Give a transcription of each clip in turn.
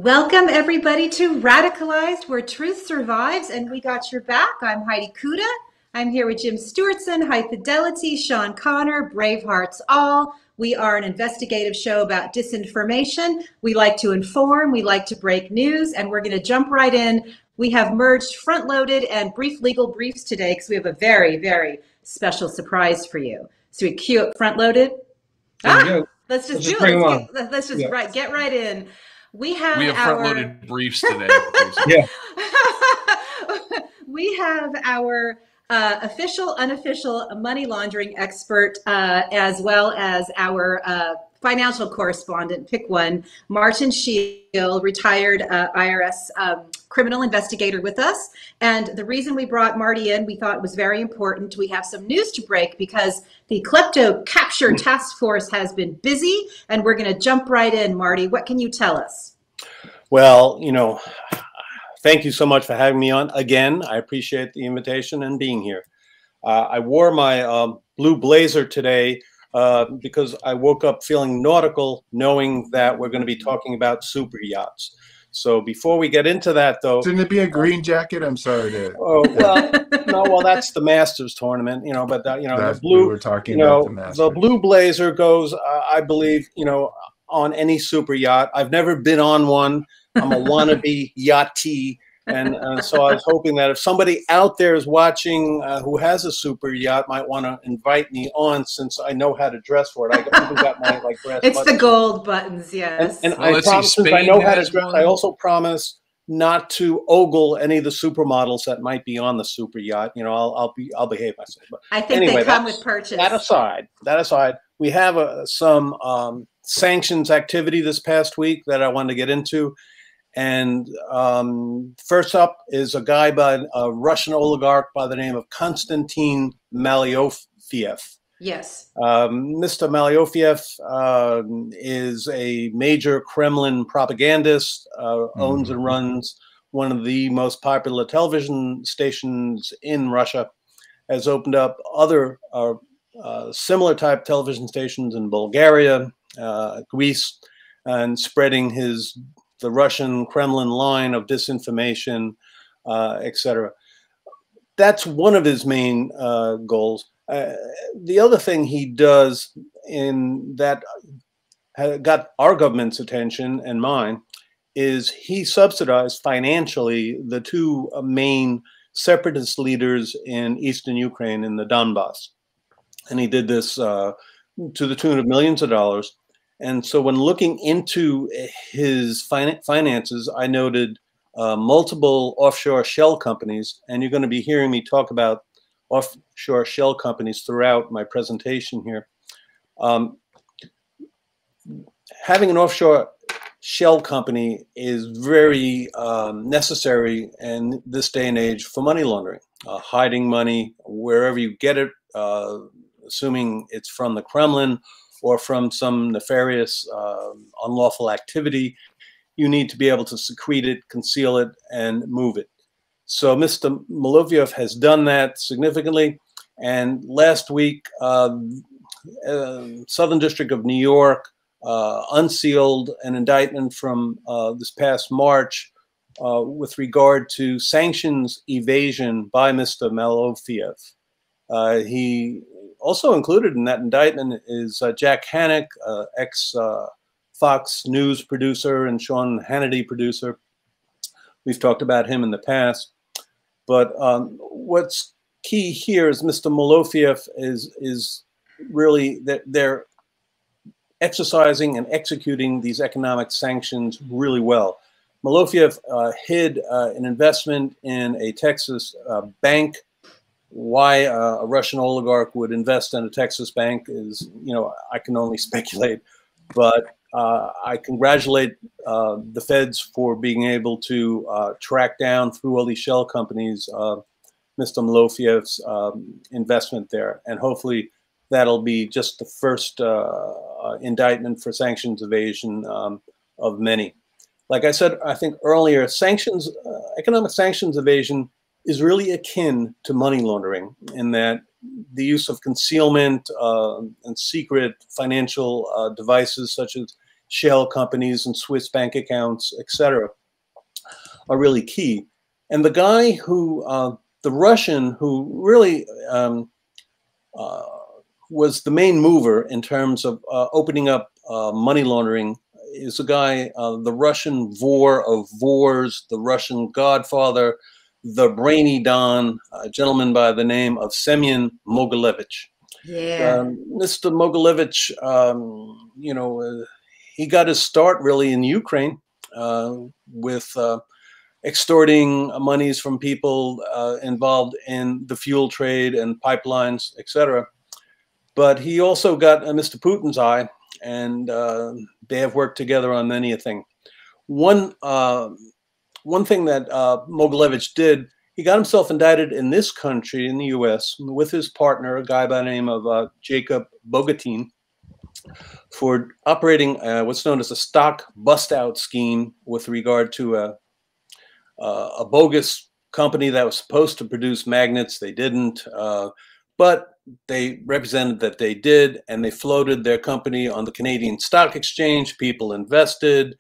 Welcome everybody to Radicalized, where truth survives, and we got your back. I'm Heidi Kuda. I'm here with Jim Stewartson, High Fidelity, Sean Connor, Bravehearts All. We are an investigative show about disinformation. We like to inform, we like to break news, and we're going to jump right in. We have merged Frontloaded and Brief Legal Briefs today because we have a very, very special surprise for you. So we cue up Frontloaded. Let's just do it. Let's just get right in. We have front-loaded briefs today. Yeah. We have our official, unofficial money laundering expert, as well as our financial correspondent, pick one, Martin Sheil, retired IRS criminal investigator with us. And the reason we brought Marty in, we thought was very important. We have some news to break because the Klepto Capture Task Force has been busy, and we're going to jump right in. Marty, what can you tell us? Well, thank you so much for having me on again. I appreciate the invitation and being here. I wore my blue blazer today because I woke up feeling nautical, knowing that we're going to be talking about super yachts. So before we get into that, though, shouldn't it be a green jacket? I'm sorry to. Oh well, no. Well, that's the Masters tournament, but the blue. We were talking about the Masters. The blue blazer goes, I believe, on any super yacht. I've never been on one. I'm a wannabe yachtee. And so I was hoping that if somebody out there is watching who has a super yacht, might want to invite me on, since I know how to dress for it. I even got my dress. It's buttons. The gold buttons, yes. And I promise, since I know how to dress, I also promise not to ogle any of the supermodels that might be on the super yacht. I'll behave myself. But I think anyway, they come with purchase. That aside, we have some sanctions activity this past week that I wanted to get into. And first up is a guy a Russian oligarch by the name of Konstantin Malyofiev. Yes. Mr. Malyofiev is a major Kremlin propagandist, owns and runs one of the most popular television stations in Russia, has opened up other similar type television stations in Bulgaria, Greece, and spreading the Russian Kremlin line of disinformation, etc. That's one of his main goals. The other thing he does in that got our government's attention and mine is he subsidized financially the two main separatist leaders in eastern Ukraine, in the Donbass. And he did this to the tune of millions of dollars. And so when looking into his finances, I noted multiple offshore shell companies, and you're going to be hearing me talk about offshore shell companies throughout my presentation here. Having an offshore shell company is very necessary in this day and age for money laundering, hiding money wherever you get it, assuming it's from the Kremlin or from some nefarious, unlawful activity. You need to be able to secrete it, conceal it, and move it. So Mr. Malyofiev has done that significantly. And last week, Southern District of New York unsealed an indictment from this past March with regard to sanctions evasion by Mr. Malyofiev. He also included in that indictment is Jack Hannock, ex-Fox News producer and Sean Hannity producer. We've talked about him in the past. But what's key here is Mr. Malyofiev is really that they're exercising and executing these economic sanctions really well. Malyofiev hid an investment in a Texas bank. Why a Russian oligarch would invest in a Texas bank is, I can only speculate. But I congratulate the feds for being able to track down through all these shell companies Mr. Malyofiev's investment there. And hopefully that'll be just the first indictment for sanctions evasion of many. Like I said, I think earlier, sanctions, economic sanctions evasion is really akin to money laundering in that the use of concealment and secret financial devices such as shell companies and Swiss bank accounts, etc., are really key. And the guy who, the Russian who really was the main mover in terms of opening up money laundering is a guy, the Russian vor of vors, the Russian godfather, the brainy Don, a gentleman by the name of Semyon Mogilevich. Yeah. Mr. Mogilevich, you know, he got his start really in Ukraine with extorting monies from people involved in the fuel trade and pipelines, etc. But he also got Mr. Putin's eye, and they have worked together on many a thing. One thing that Mogilevich did, he got himself indicted in this country, in the U.S., with his partner, a guy by the name of Jacob Bogatin, for operating what's known as a stock bust-out scheme with regard to a bogus company that was supposed to produce magnets. They didn't, but they represented that they did, and they floated their company on the Canadian Stock Exchange. People invested.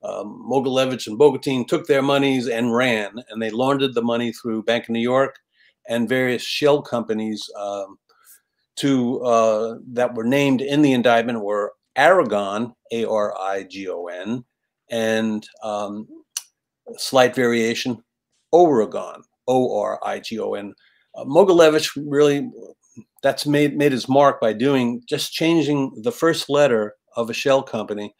Mogilevich and Bogatin took their monies and ran, and they laundered the money through Bank of New York and various shell companies that were named in the indictment were Aragon, A-R-I-G-O-N, and slight variation, Oregon, O-R-I-G-O-N. Mogilevich really, that's made his mark by just changing the first letter of a shell company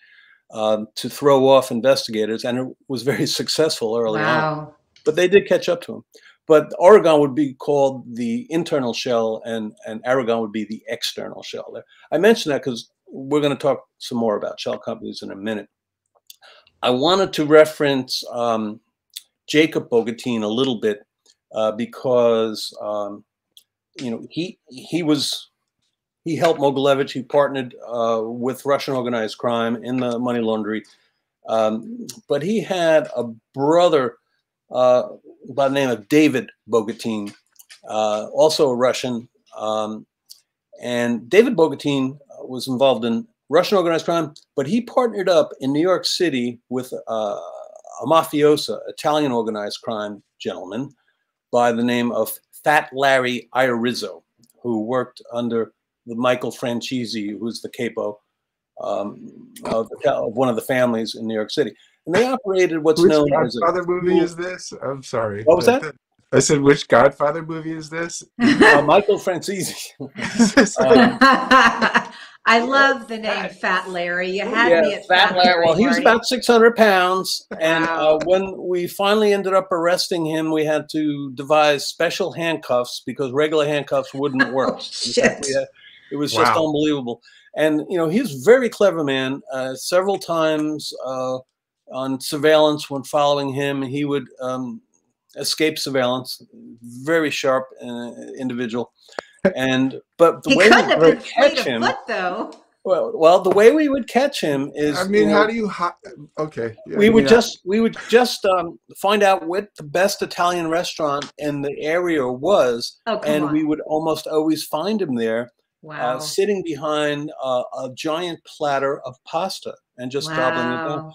to throw off investigators, and it was very successful early on. But they did catch up to him. But Oregon would be called the internal shell, and Aragon would be the external shell. I mention that because we're going to talk some more about shell companies in a minute. I wanted to reference Jacob Bogatin a little bit because you know, he helped Mogilevich. He partnered with Russian organized crime in the money laundering. But he had a brother by the name of David Bogatin, also a Russian. And David Bogatin was involved in Russian organized crime, but he partnered up in New York City with a mafioso, Italian organized crime gentleman by the name of Fat Larry Iorizzo, who worked under the Michael Franchese, who's the capo of one of the families in New York City. And they operated what's known as a... Which Godfather movie is this? I'm sorry. What was that? I said, which Godfather movie is this? Michael Franchese. I love the name Fat Larry. You had me at Fat Larry. Well, he was about 600 pounds. And Wow. when we finally ended up arresting him, we had to devise special handcuffs because regular handcuffs wouldn't work. Oh, shit. It was just unbelievable. And, you know, he was a very clever man. Several times on surveillance when following him, he would escape surveillance. Very sharp individual. But the way we would catch him, though. Well, the way we would catch him is, I mean, how do you? Okay, yeah, we would just find out what the best Italian restaurant in the area was, and we would almost always find him there, sitting behind a giant platter of pasta and just gobbling it down.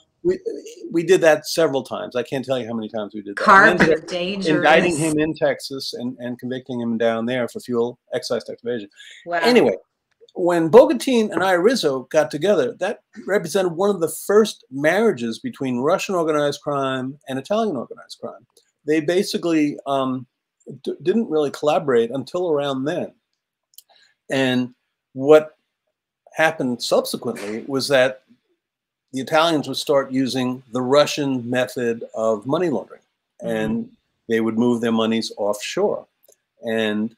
We did that several times. I can't tell you how many times we did that. Carbs are dangerous. Indicting him in Texas and convicting him down there for fuel excise tax evasion. Wow. Anyway, when Bogatin and Iorizzo got together, that represented one of the first marriages between Russian organized crime and Italian organized crime. They basically didn't really collaborate until around then. And what happened subsequently was that the Italians would start using the Russian method of money laundering, and they would move their monies offshore. And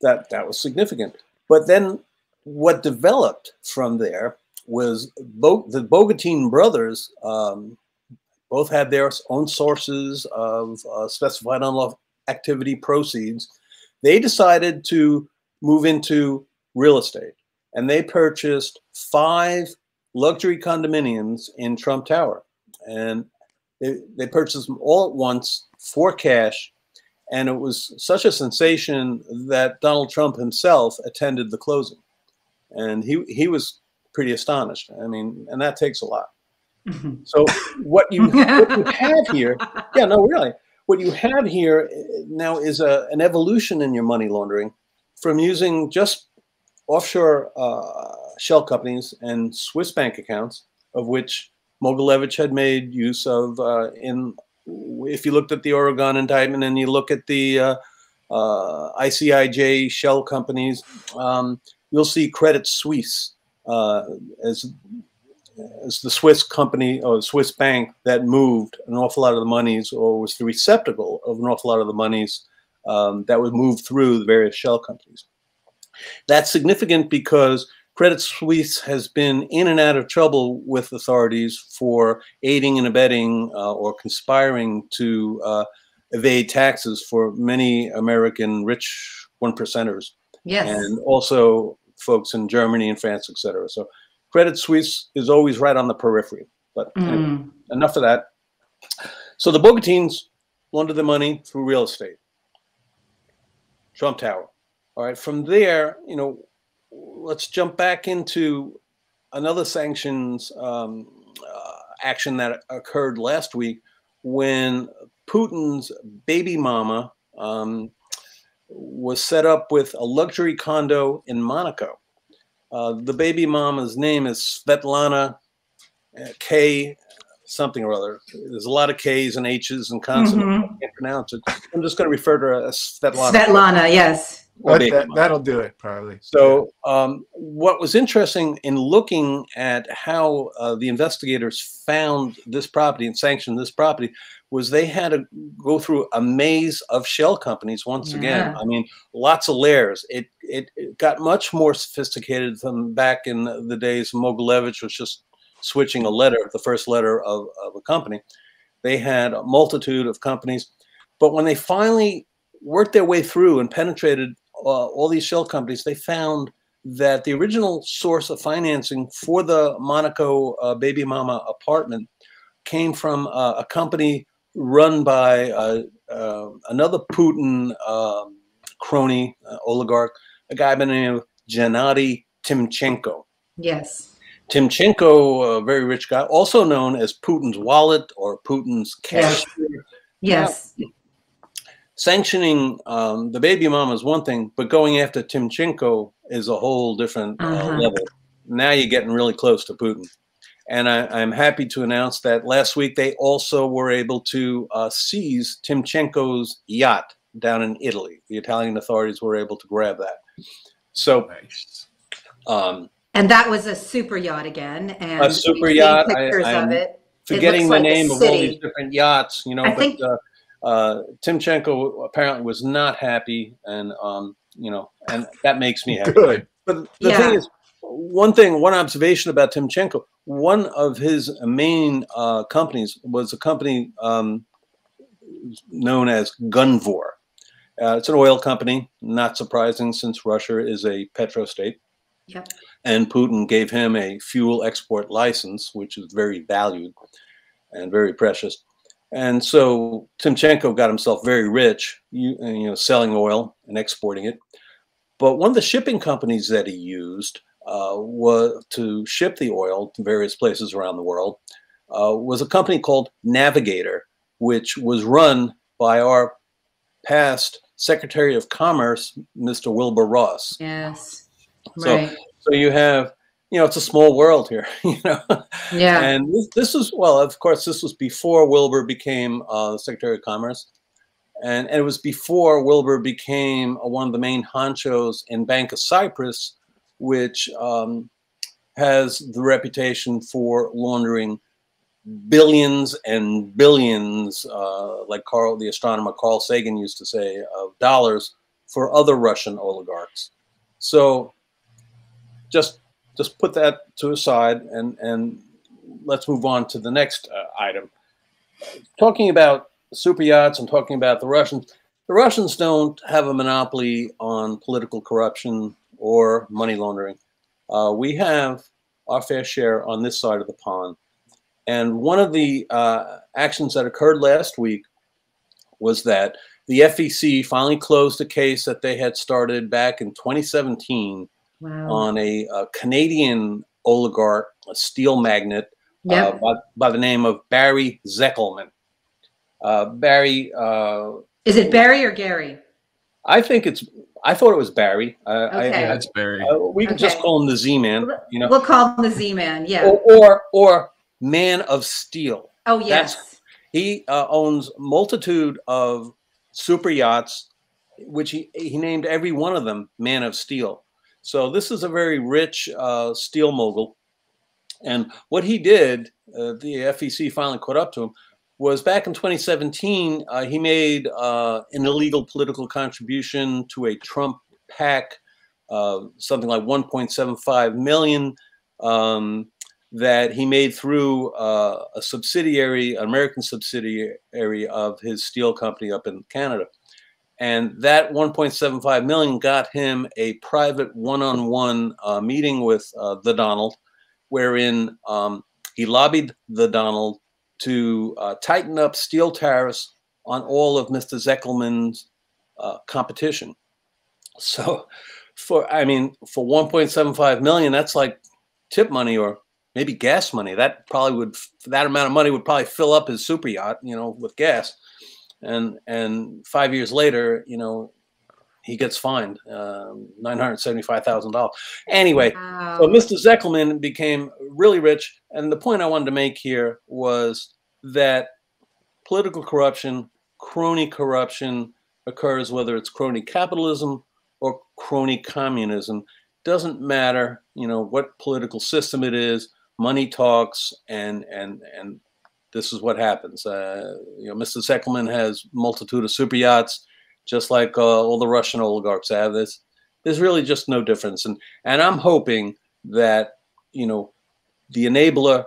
that was significant. But then what developed from there was the Bogatin brothers both had their own sources of specified unlawful activity proceeds. They decided to move into real estate, and they purchased 5 luxury condominiums in Trump Tower, and they purchased them all at once for cash, and it was such a sensation that Donald Trump himself attended the closing, and he was pretty astonished. I mean, and that takes a lot. So what you have here, yeah, no, really, what you have here now is an evolution in your money laundering from using just offshore shell companies and Swiss bank accounts, of which Mogilevich had made use of if you looked at the Oregon indictment and you look at the ICIJ shell companies, you'll see Credit Suisse as the Swiss company or Swiss bank that moved an awful lot of the monies, or was the receptacle of an awful lot of the monies that was moved through the various shell companies. That's significant because Credit Suisse has been in and out of trouble with authorities for aiding and abetting or conspiring to evade taxes for many American rich one-percenters. Yes. And also folks in Germany and France, et cetera. So Credit Suisse is always right on the periphery. But anyway, enough of that. So the Bogatines laundered the money through real estate. Trump Tower. All right. From there, you know, let's jump back into another sanctions action that occurred last week when Putin's baby mama was set up with a luxury condo in Monaco. The baby mama's name is Svetlana K something or other. There's a lot of K's and H's and consonants. I can't pronounce it. I'm just going to refer to her as Svetlana. Svetlana, yes. That'll do it, probably. So what was interesting in looking at how the investigators found this property and sanctioned this property was they had to go through a maze of shell companies once again. I mean, lots of layers. It got much more sophisticated than back in the days Mogilevich was just switching a letter, the first letter of a company. They had a multitude of companies. But when they finally worked their way through and penetrated all these shell companies, they found that the original source of financing for the Monaco baby mama apartment came from a company run by another Putin crony, oligarch, a guy by the name of Gennady Timchenko. Yes. Timchenko, a very rich guy, also known as Putin's wallet or Putin's cashier. Yes. Now, sanctioning the baby mama is one thing, but going after Timchenko is a whole different level. Now you're getting really close to Putin. And I'm happy to announce that last week they also were able to seize Timchenko's yacht down in Italy. The Italian authorities were able to grab that. So, and that was a super yacht again. And a super yacht. Pictures of it. Forgetting the name of all these different yachts, you know. I think Timchenko apparently was not happy, and you know, and that makes me happy. Good. But the thing is, one observation about Timchenko, one of his main companies was a company known as Gunvor. It's an oil company, not surprising since Russia is a petrostate. Yep. And Putin gave him a fuel export license, which is very valued and very precious. And so Timchenko got himself very rich, you know, selling oil and exporting it. But one of the shipping companies that he used was to ship the oil to various places around the world was a company called Navigator, which was run by our past Secretary of Commerce, Mr. Wilbur Ross. Yes. So you have, you know, it's a small world here, you know. Yeah. And this was, well, of course, this was before Wilbur became Secretary of Commerce. And it was before Wilbur became one of the main honchos in Bank of Cyprus, which has the reputation for laundering billions and billions, like the astronomer Carl Sagan used to say, of dollars for other Russian oligarchs. So just put that to a side and let's move on to the next item. Talking about super yachts and talking about the Russians don't have a monopoly on political corruption or money laundering. We have our fair share on this side of the pond. And one of the actions that occurred last week was that the FEC finally closed a case that they had started back in 2017 on a Canadian oligarch, a steel magnate, Yep. by the name of Barry Zeckelman. Barry. Is it Barry or Gary? I thought it was Barry. Okay. Yeah, it's Barry. We can just call him the Z-Man. You know, we'll call him the Z-Man. Yeah. Or Man of Steel. Oh yes. He owns multitude of super yachts, which he named every one of them Man of Steel. So this is a very rich steel mogul. And what he did, the FEC finally caught up to him, was back in 2017, he made an illegal political contribution to a Trump PAC, something like 1.75 million, that he made through a subsidiary, an American subsidiary of his steel company up in Canada. And that 1.75 million got him a private one-on-one meeting with the Donald, wherein he lobbied the Donald to tighten up steel tariffs on all of Mr. Zeckelman's competition. So for 1.75 million, that's like tip money or maybe gas money. That amount of money would probably fill up his super yacht, with gas. And 5 years later, he gets fined $975,000. Anyway, wow. So Mr. Zeckelman became really rich. And the point I wanted to make here was that political corruption, crony corruption occurs, whether it's crony capitalism or crony communism. Doesn't matter, what political system it is. Money talks, and this is what happens. Mr. Zeckelman has multitude of super yachts, just like all the Russian oligarchs have. There's really just no difference. And I'm hoping that, the enabler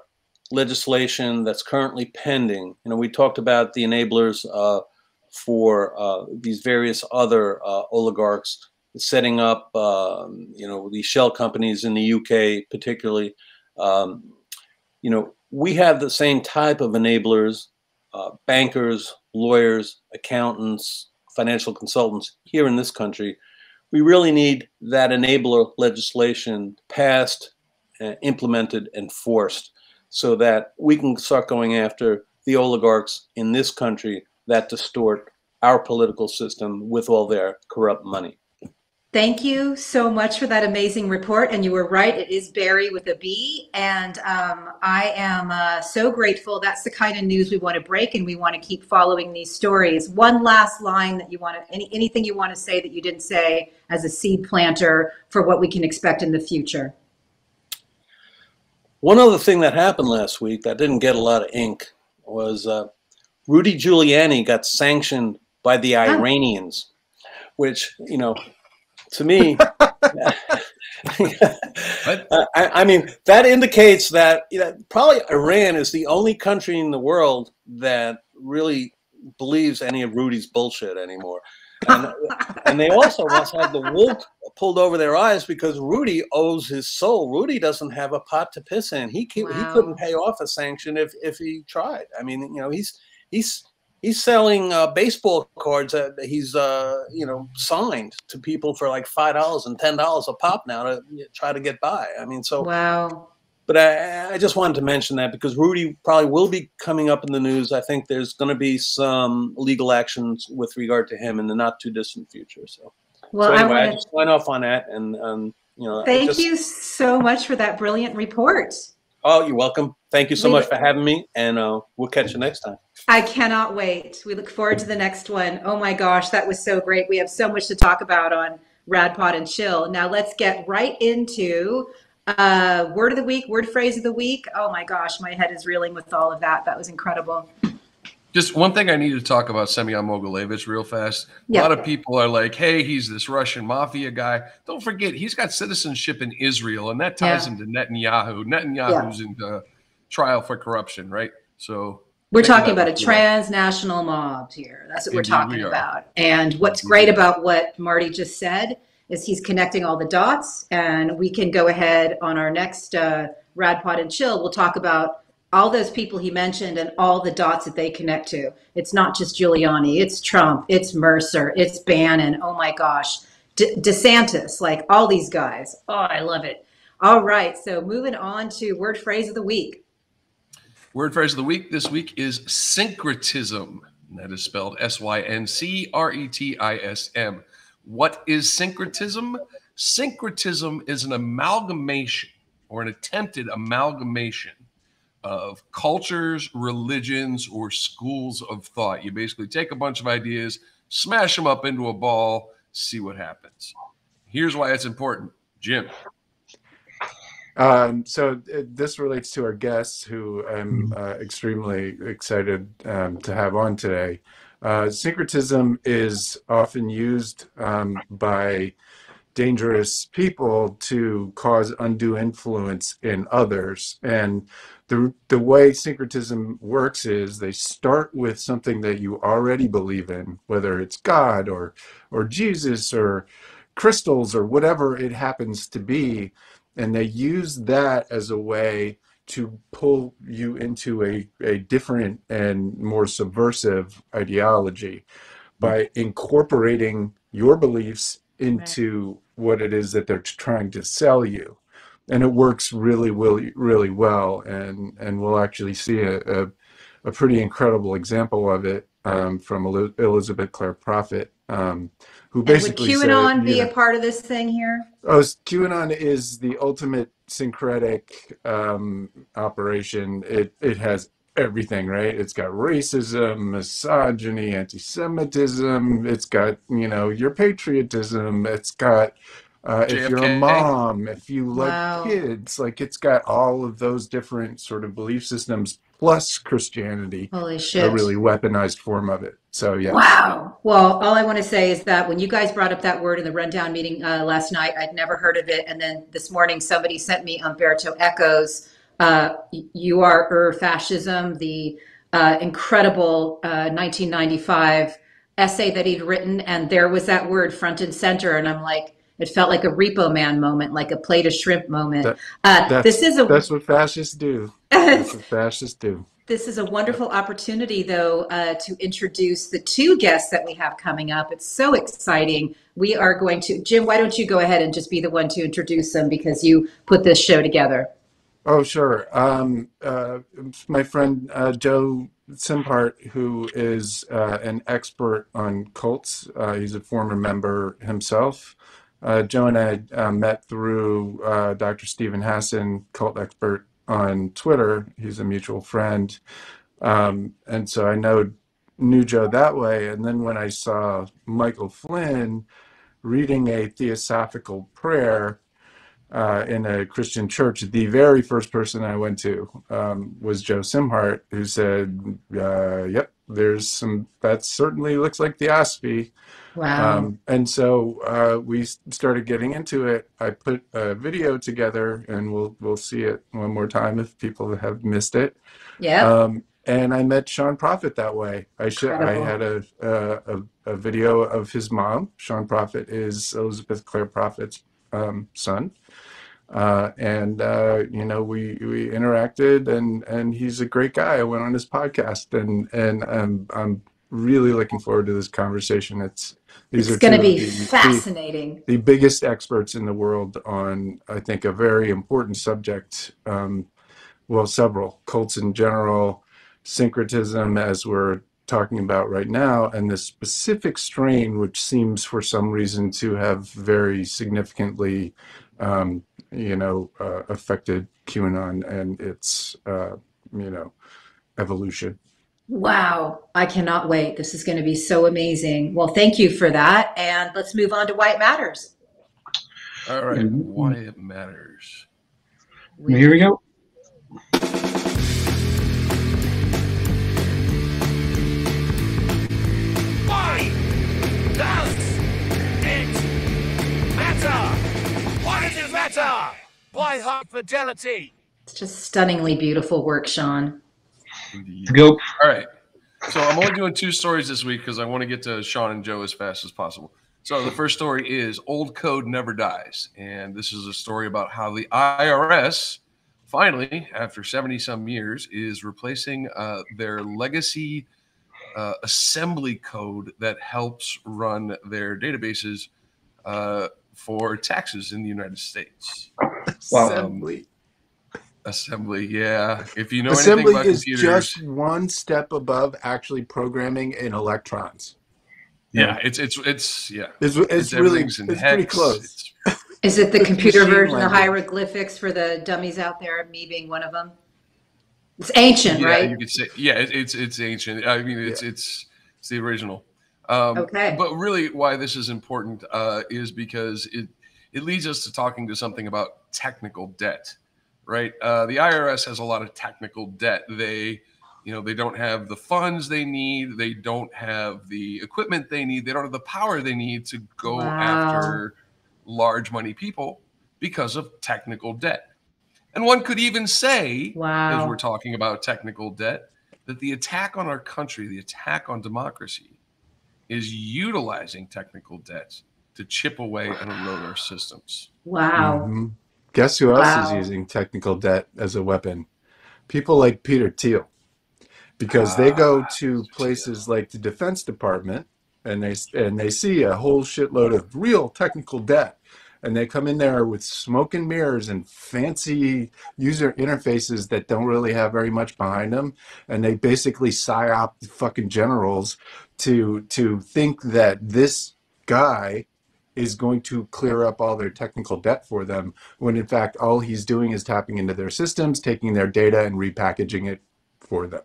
legislation that's currently pending, we talked about the enablers for these various other oligarchs setting up, these shell companies in the UK, particularly. We have the same type of enablers, bankers, lawyers, accountants, financial consultants here in this country. We really need that enabler legislation passed, implemented, enforced, so that we can start going after the oligarchs in this country that distort our political system with all their corrupt money. Thank you so much for that amazing report. And you were right, it is Barry with a B. And I am so grateful. That's the kind of news we want to break, and we want to keep following these stories. One last line that you want to, anything you want to say that you didn't say as a seed planter for what we can expect in the future. One other thing that happened last week that didn't get a lot of ink was Rudy Giuliani got sanctioned by the Iranians, which, to me, I mean, that indicates that probably Iran is the only country in the world that really believes any of Rudy's bullshit anymore. And they also must have the wool pulled over their eyes because Rudy owes his soul. Rudy doesn't have a pot to piss in. He couldn't pay off a sanction if he tried. I mean, he's selling baseball cards that he's signed to people for like $5 and $10 a pop now to try to get by. I mean, so wow. But I just wanted to mention that because Rudy probably will be coming up in the news. I think there's going to be some legal actions with regard to him in the not too distant future. So, anyway, I just went off on that, and thank you so much for that brilliant report. Oh, you're welcome. Thank you so much for having me, and we'll catch you next time. I cannot wait. We look forward to the next one. Oh my gosh, that was so great. We have so much to talk about on Radpod and Chill. Now let's get right into word of the week, word phrase of the week. Oh my gosh, my head is reeling with all of that. That was incredible. Just one thing I need to talk about Semyon Mogilevich real fast. A lot of people are like, hey, he's this Russian mafia guy. Don't forget, he's got citizenship in Israel, and that ties into Netanyahu. Netanyahu's in the trial for corruption, right? So we're talking about a transnational mob here. That's what we're talking about. And what's great about what Marty just said is he's connecting all the dots, and we can go ahead on our next Radpod and Chill. We'll talk about all those people he mentioned and all the dots that they connect to. It's not just Giuliani, it's Trump, it's Mercer, it's Bannon. Oh my gosh, DeSantis, like all these guys. Oh, I love it. All right, so moving on to word phrase of the week. Word phrase of the week this week is syncretism. That is spelled S-Y-N-C-R-E-T-I-S-M. What is syncretism? Syncretism is an amalgamation or an attempted amalgamation of cultures, religions, or schools of thought. You basically take a bunch of ideas, smash them up into a ball, see what happens. Here's why it's important. Jim. So this relates to our guests, who I'm extremely excited to have on today. Syncretism is often used by dangerous people to cause undue influence in others. And the way syncretism works is they start with something that you already believe in, whether it's God or Jesus or crystals or whatever it happens to be. And they use that as a way to pull you into a different and more subversive ideology by incorporating your beliefs into what it is that they're trying to sell you. And it works really, really, really well. And we'll actually see a pretty incredible example of it from Elizabeth Clare Prophet, who basically would QAnon be a part of this thing here? Oh, QAnon is the ultimate syncretic operation. It has everything, right? It's got racism, misogyny, anti-Semitism. It's got, your patriotism. It's got, if you're a mom, if you love kids, like it's got all of those different sort of belief systems plus Christianity. Holy shit. A really weaponized form of it. So, yeah. Wow. Well, all I want to say is that when you guys brought up that word in the rundown meeting last night, I'd never heard of it. And then this morning, somebody sent me Umberto Eco's You Are Fascism, the incredible 1995 essay that he'd written. And there was that word front and center. And I'm like, it felt like a Repo Man moment, like a plate of shrimp moment. That's what fascists do. That's what fascists do. This is a wonderful opportunity, though, to introduce the two guests that we have coming up. It's so exciting. We are going to, Jim, why don't you go ahead and just be the one to introduce them, because you put this show together. Oh, sure. My friend Joe Szimhart, who is an expert on cults. He's a former member himself. Joe and I met through Dr. Stephen Hassan, cult expert, on Twitter. He's a mutual friend. And so I knew Joe that way. And then when I saw Michael Flynn reading a theosophical prayer in a Christian church, the very first person I went to was Joe Szimhart, who said, yep, that certainly looks like theosophy. Wow. And so we started getting into it. I put a video together, and we'll see it one more time if people have missed it. Yeah. And I met Sean Prophet that way. I had a video of his mom. Sean Prophet is Elizabeth Clare Prophet's son. And we interacted, and he's a great guy. I went on his podcast, and I'm really looking forward to this conversation. It's going to be fascinating. The biggest experts in the world on, I think, a very important subject. Several cults in general, syncretism, as we're talking about right now, and this specific strain, which seems for some reason to have very significantly affected QAnon and its, evolution. Wow. I cannot wait. This is going to be so amazing. Well, thank you for that. And let's move on to why it matters. All right. Why it matters. Here we go. Why does it matter? Why does it matter? Why High Fidelity? It's just stunningly beautiful work, Sean. Let's go. All right. So I'm only doing 2 stories this week because I want to get to Sean and Joe as fast as possible. So the first story is Old Code Never Dies. And this is a story about how the IRS finally, after 70-some years, is replacing their legacy assembly code that helps run their databases for taxes in the United States. Assembly. Assembly, yeah. If you know Assembly anything about is computers, just one step above actually programming in electrons. yeah, it's really everything's in it's hex. pretty close. Is it the It's computer machine version of language. hieroglyphics for the dummies out there, me being one of them? It's ancient, Yeah, right? you could say, yeah, it's ancient. I mean, it's the original. Okay. But really, why this is important is because it leads us to talking to something about technical debt, right? The IRS has a lot of technical debt. They don't have the funds they need. They don't have the equipment they need. They don't have the power they need to go after large money people because of technical debt. And one could even say, as we're talking about technical debt, that the attack on our country, the attack on democracy, is utilizing technical debt to chip away and erode our systems. Wow. Mm-hmm. Guess who else is using technical debt as a weapon? People like Peter Thiel. Because they go to places like the Defense Department and they see a whole shitload of real technical debt. And they come in there with smoke and mirrors and fancy user interfaces that don't really have very much behind them. And they basically psyop the fucking generals to think that this guy is going to clear up all their technical debt for them, when in fact all he's doing is tapping into their systems, taking their data and repackaging it for them.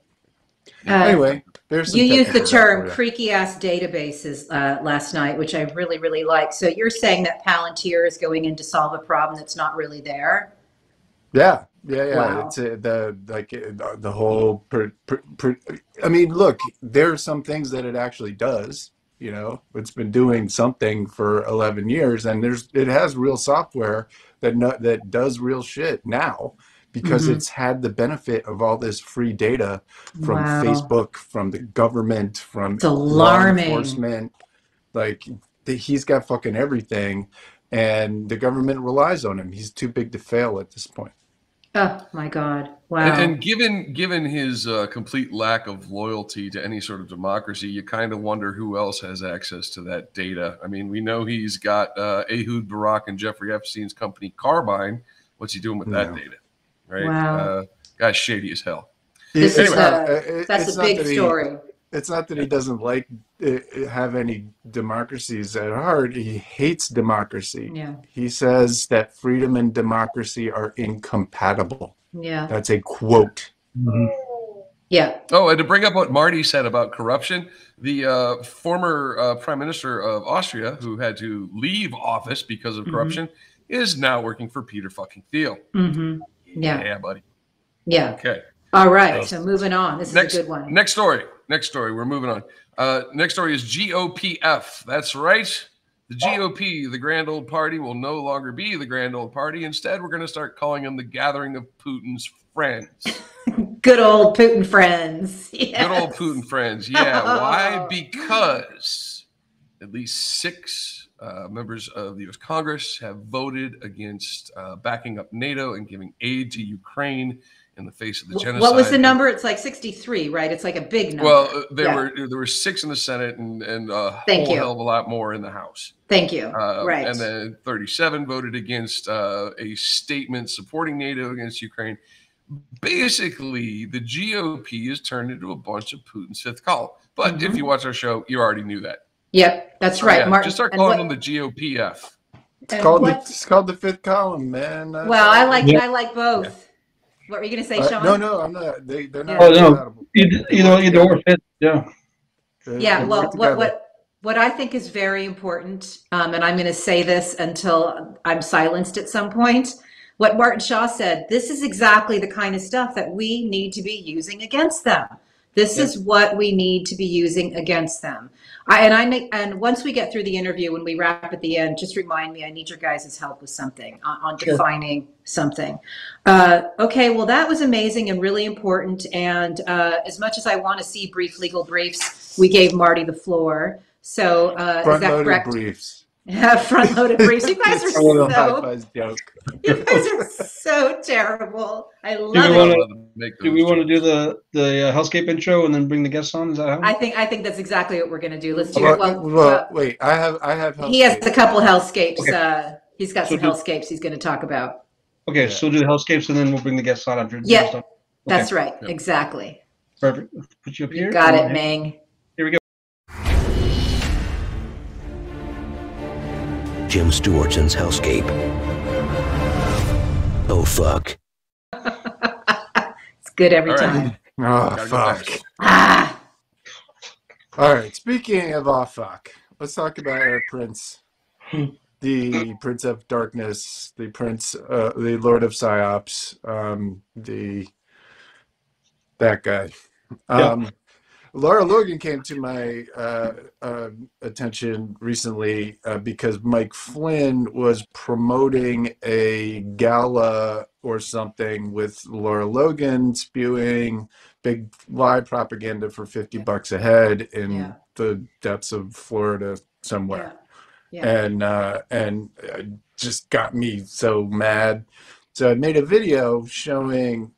Anyway, there's some you used the technical term debt for creaky ass databases last night, which I really, really like. So you're saying that Palantir is going in to solve a problem that's not really there? Yeah. Wow. It's the whole. I mean, look, there are some things that it actually does. You know, it's been doing something for 11 years, and it has real software that does real shit now, because it's had the benefit of all this free data from Facebook, from the government, from law enforcement. Like, he's got fucking everything, and the government relies on him. He's too big to fail at this point. Oh my God! Wow. And given his complete lack of loyalty to any sort of democracy, you kind of wonder who else has access to that data. I mean, we know he's got Ehud Barak and Jeffrey Epstein's company Carbine. What's he doing with that data? Right? Wow. Guy's shady as hell. That's It's a big story. It's not that he doesn't like have any democracies at heart. He hates democracy. Yeah. He says that freedom and democracy are incompatible. Yeah. That's a quote. Mm-hmm. Yeah. Oh, and to bring up what Marty said about corruption, the former prime minister of Austria, who had to leave office because of corruption, is now working for Peter fucking Thiel. Mm-hmm. Yeah, buddy. Yeah. Okay. All right. So moving on. This is a good one. Next story. We're moving on. Next story is GOPF. That's right. The GOP, the Grand Old Party, will no longer be the Grand Old Party. Instead, we're going to start calling them the Gathering of Putin's Friends. Good old Putin friends. Yes. Good old Putin friends. Yeah. Why? Because at least 6 members of the U.S. Congress have voted against backing up NATO and giving aid to Ukraine in the face of the genocide. What was the number? It's like 63, right? It's like a big number. Well, there were 6 in the Senate and a whole hell of a lot more in the House. Thank you. Right. And then 37 voted against a statement supporting NATO against Ukraine. Basically, the GOP has turned into a bunch of Putin's fifth column. But if you watch our show, you already knew that. Yep, that's right. Yeah, Martin, just start calling them the GOPF. It's called the fifth column, man. Well, I like both. Yeah. What were you going to say, Sean? No, I'm not. They're not. Oh no, either or fit. Yeah. Yeah. Well, what I think is very important, and I'm going to say this until I'm silenced at some point. What Martin Shaw said, this is exactly the kind of stuff that we need to be using against them. This is what we need to be using against them. And once we get through the interview, when we wrap at the end, just remind me, I need your guys' help with something on defining something. Okay, well, that was amazing and really important. And as much as I want to see brief legal briefs, we gave Marty the floor. So is that correct? Briefs. Front-loaded briefs. You guys are so terrible. I love it. Do we want to do the Hellscape intro and then bring the guests on? Is that how? I think that's exactly what we're going to do. Let's do it. Wait, I have. He has a couple Hellscapes. Okay. He's got some Hellscapes he's going to talk about. Okay, so we'll do the Hellscapes, and then we'll bring the guests on after. Yeah, Okay. that's right. Yep. Exactly. Perfect. Put you up here. You got it, Ming. Here we go. Jim Stewartson's Hellscape. Oh, fuck. It's good every time. Oh, fuck. All right, speaking of oh, fuck, let's talk about Eric Prince. The Prince of Darkness, the Lord of Psyops, that guy. Laura Logan came to my attention recently because Mike Flynn was promoting a gala or something with Laura Logan spewing big lie propaganda for $50 a head in the depths of Florida somewhere. And just got me so mad. So I made a video showing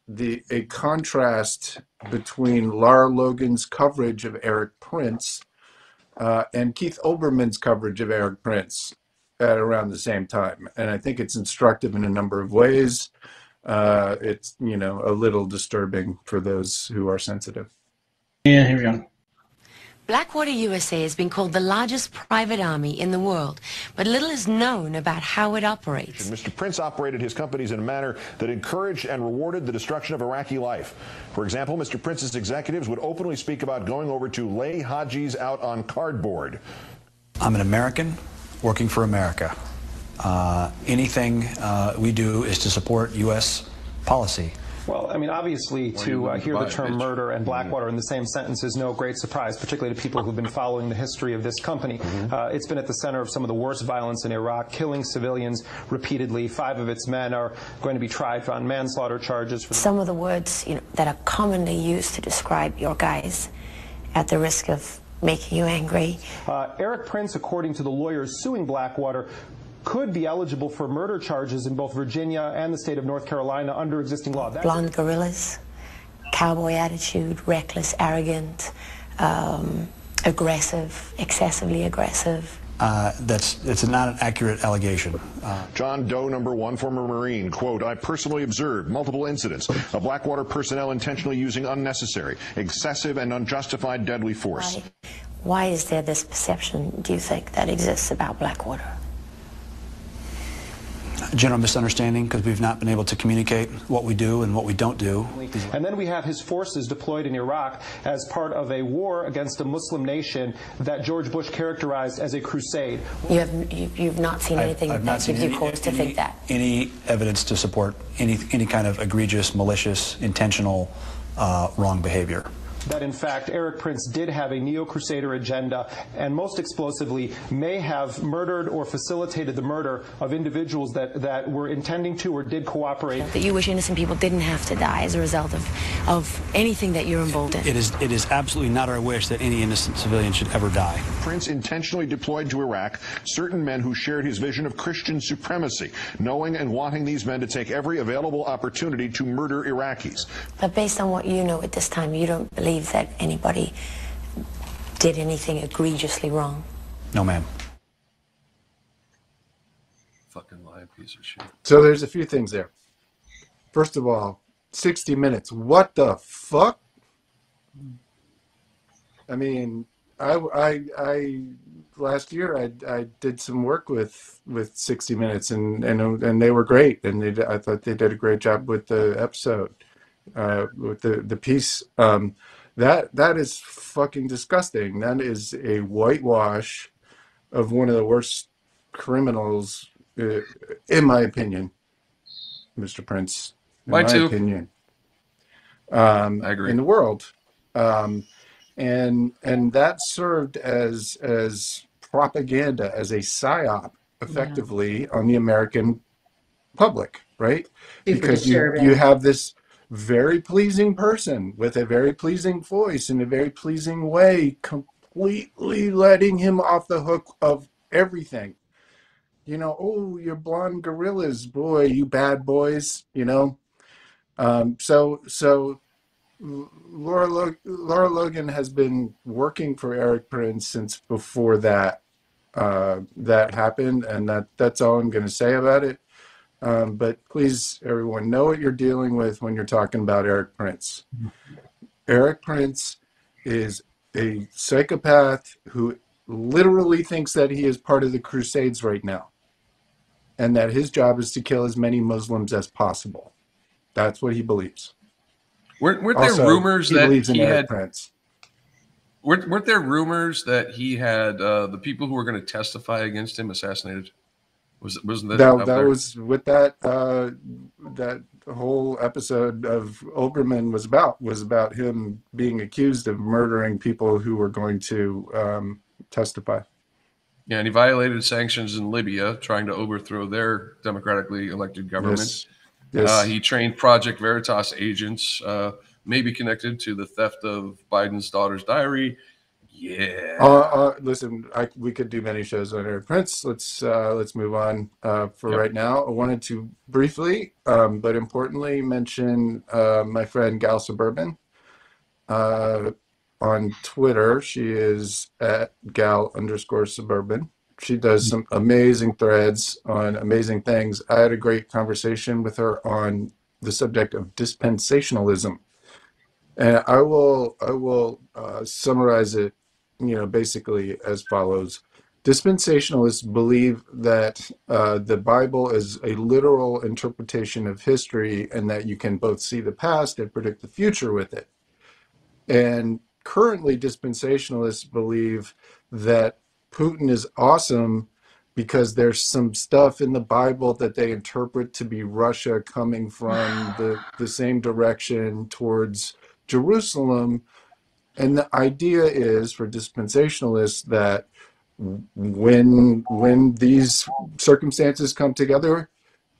a contrast between Laura Logan's coverage of Eric Prince and Keith Olbermann's coverage of Eric Prince at around the same time. And I think it's instructive in a number of ways. It's, a little disturbing for those who are sensitive. Yeah, here we go. Blackwater USA has been called the largest private army in the world, but little is known about how it operates. Mr. Prince operated his companies in a manner that encouraged and rewarded the destruction of Iraqi life. For example, Mr. Prince's executives would openly speak about going over to lay Hajis out on cardboard. I'm an American working for America. Anything we do is to support U.S. policy. Well, I mean, obviously, to hear the term murder and Blackwater in the same sentence is no great surprise, particularly to people who've been following the history of this company. It's been at the center of some of the worst violence in Iraq, killing civilians repeatedly. 5 of its men are going to be tried on manslaughter charges. Some of the words that are commonly used to describe your guys, at the risk of making you angry. Eric Prince, according to the lawyers suing Blackwater, could be eligible for murder charges in both Virginia and the state of North Carolina under existing law. Blonde gorillas, cowboy attitude, reckless, arrogant, aggressive, excessively aggressive. It's not an accurate allegation. John Doe #1, former Marine, quote, I personally observed multiple incidents of Blackwater personnel intentionally using unnecessary, excessive, and unjustified deadly force. Why is there this perception, do you think, that exists about Blackwater? General misunderstanding because we've not been able to communicate what we do and what we don't do. And then we have his forces deployed in Iraq as part of a war against a Muslim nation that George Bush characterized as a crusade. You've not seen anything that gives you cause to think that? Any evidence to support any kind of egregious, malicious, intentional wrong behavior. That in fact Eric Prince did have a neo-crusader agenda and most explosively may have murdered or facilitated the murder of individuals that were intending to or did cooperate. That you wish innocent people didn't have to die as a result of anything that you're involved in. It is absolutely not our wish that any innocent civilian should ever die. Prince intentionally deployed to Iraq certain men who shared his vision of Christian supremacy, knowing and wanting these men to take every available opportunity to murder Iraqis. But based on what you know at this time, you don't believe that anybody did anything egregiously wrong? No, ma'am. Fucking lying piece of shit. So there's a few things there. First of all, 60 Minutes. What the fuck? I mean, I last year I did some work with 60 Minutes and they were great, and I thought they did a great job with the episode, with the piece. That is fucking disgusting. That is a whitewash of one of the worst criminals, in my opinion, Mr. Prince. In Mine too. Opinion. I agree. In the world, and that served as propaganda, as a psyop, effectively on the American public, right? Because you have this very pleasing person with a very pleasing voice in a very pleasing way, completely letting him off the hook of everything. Oh, you're blonde gorillas, boy, you bad boys, So Laura Logan has been working for Eric Prince since before that happened, and that's all I'm going to say about it. But please, everyone, know what you're dealing with when you're talking about Eric Prince. Eric Prince is a psychopath who literally thinks that he is part of the Crusades right now, and that his job is to kill as many Muslims as possible. That's what he believes. Weren't Also, there rumors that he had Prince? Weren't there rumors that he had the people who were going to testify against him assassinated? Wasn't that was what that whole episode of Olbermann was about him being accused of murdering people who were going to testify. Yeah, and he violated sanctions in Libya, trying to overthrow their democratically elected government. Yes. He trained Project Veritas agents, maybe connected to the theft of Biden's daughter's diary. Yeah. Listen, we could do many shows on Eric Prince. Let's move on right now. I wanted to briefly, but importantly, mention my friend Gal Suburban on Twitter. She is at gal_suburban. She does some amazing threads on amazing things. I had a great conversation with her on the subject of dispensationalism, and I will summarize it, basically as follows. Dispensationalists believe that the Bible is a literal interpretation of history, and that you can both see the past and predict the future with it. And currently, dispensationalists believe that Putin is awesome because there's some stuff in the Bible that they interpret to be Russia coming from the same direction towards Jerusalem. And the idea is for dispensationalists that when these circumstances come together,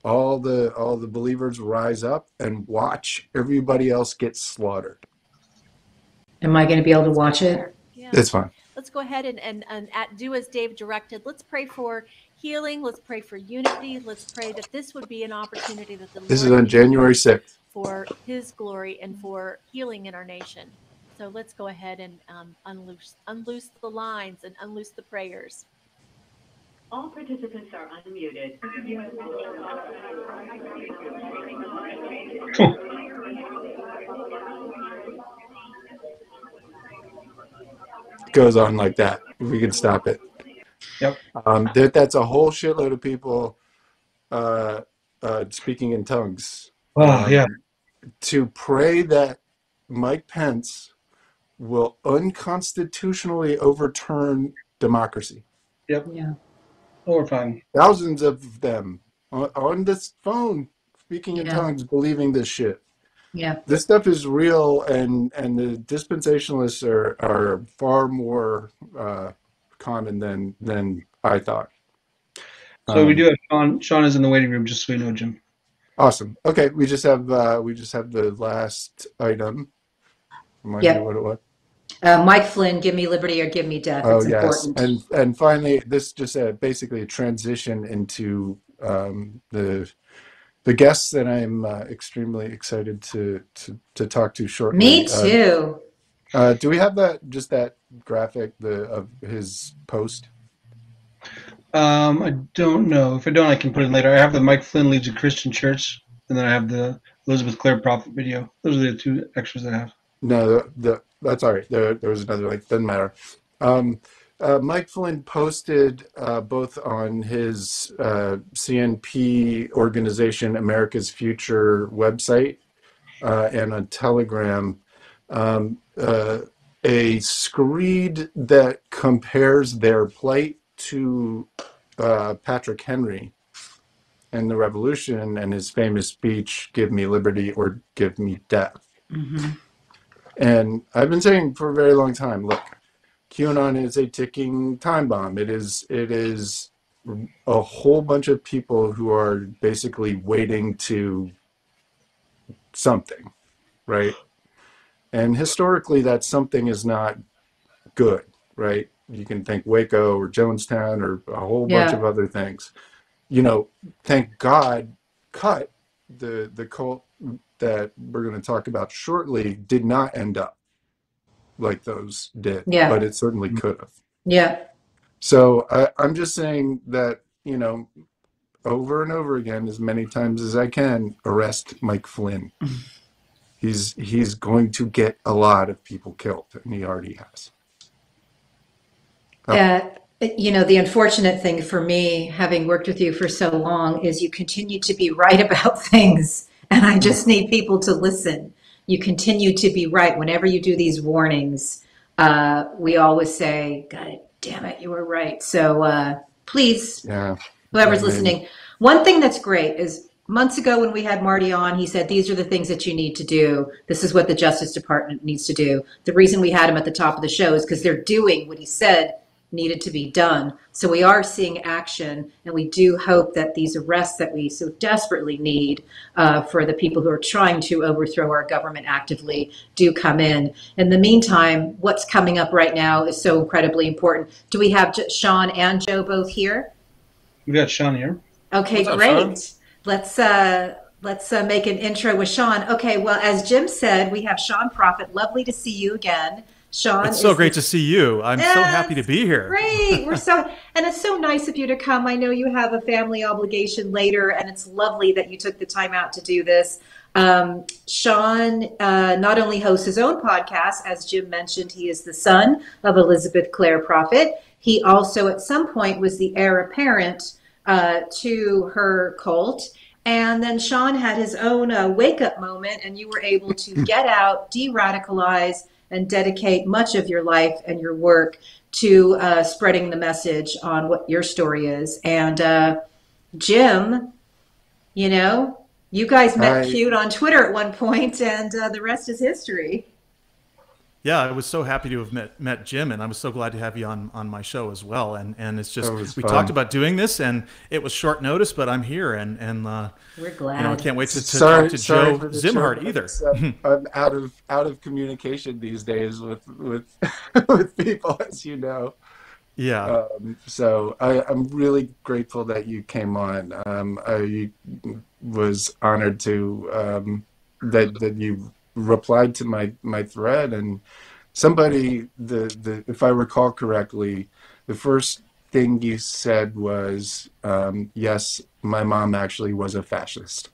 all the believers rise up and watch everybody else get slaughtered. Am I going to be able to watch it? Yeah. It's fine. Let's go ahead and do as Dave directed. Let's pray for healing. Let's pray for unity. Let's pray that this would be an opportunity that the This Lord is on January 6th. for His glory and for healing in our nation. So let's go ahead and unloose the lines and unloose the prayers. All participants are unmuted. Goes on like that. We can stop it. Yep. That's a whole shitload of people speaking in tongues. Yeah. To pray that Mike Pence will unconstitutionally overturn democracy. Yep. Yeah. Oh, we're fine. Thousands of them on this phone speaking in tongues, believing this shit. Yeah. This stuff is real, and the dispensationalists are far more common than I thought. So we do have Sean. Sean is in the waiting room, just so we know, Jim. Awesome. Okay, we just have the last item. Remind me what it was. Mike Flynn, give me liberty or give me death. Oh, it's important. And finally, this just basically a transition into the guests that I'm extremely excited to talk to shortly. Me too. Do we have that graphic of his post? I don't know. If I don't, I can put it later. I have the Mike Flynn leads a Christian church, and then I have the Elizabeth Clare prophet video. Those are the two extras I have. No, that's all right. There was another link. Doesn't matter. Mike Flynn posted both on his CNP organization, America's Future website, and on Telegram, a screed that compares their plight to Patrick Henry and the revolution and his famous speech, "Give me liberty or give me death." Mm-hmm. And I've been saying for a very long time, look, QAnon is a ticking time bomb. It is a whole bunch of people who are basically waiting to something, right? And historically, that something is not good, right? You can think Waco or Jonestown or a whole bunch of other things. Thank God, Cut, the cult that we're going to talk about shortly, did not end up like those did, but it certainly could have. Yeah. So I'm just saying that, over and over again, as many times as I can, arrest Mike Flynn. He's going to get a lot of people killed, and he already has. You know, the unfortunate thing for me, having worked with you for so long, is you continue to be right about things, and I just need people to listen. You continue to be right. Whenever you do these warnings, we always say, God damn it, you were right. So please, whoever's listening. One thing that's great is months ago when we had Marty on, he said, these are the things that you need to do. This is what the Justice Department needs to do. The reason we had him at the top of the show is because they're doing what he said needed to be done. So we are seeing action, and we do hope that these arrests that we so desperately need for the people who are trying to overthrow our government actively do come in. In the meantime, what's coming up right now is so incredibly important. Do we have Sean and Joe both here? We got Sean here. Okay, great. Let's make an intro with Sean. Okay, well, as Jim said, we have Sean Prophet. Lovely to see you again. Sean, it's so great to see you. I'm so happy to be here. Great. And it's so nice of you to come. I know you have a family obligation later, and it's lovely that you took the time out to do this. Sean not only hosts his own podcast, as Jim mentioned, he is the son of Elizabeth Clare Prophet. He also at some point was the heir apparent to her cult. And then Sean had his own wake-up moment, and you were able to get out, de-radicalize, and dedicate much of your life and your work to spreading the message on what your story is. And Jim, you know, you guys met cute on Twitter at one point, and the rest is history. Yeah, I was so happy to have met Jim, and I was so glad to have you on my show as well. And it's just, we talked about doing this, and it was short notice, but I'm here, and we're glad. You know, I can't wait to talk to Joe Szimhart either. I'm out of communication these days with people, as you know. Yeah. So I'm really grateful that you came on. I was honored to that you replied to my thread, and somebody, if I recall correctly, the first thing you said was, yes, my mom actually was a fascist.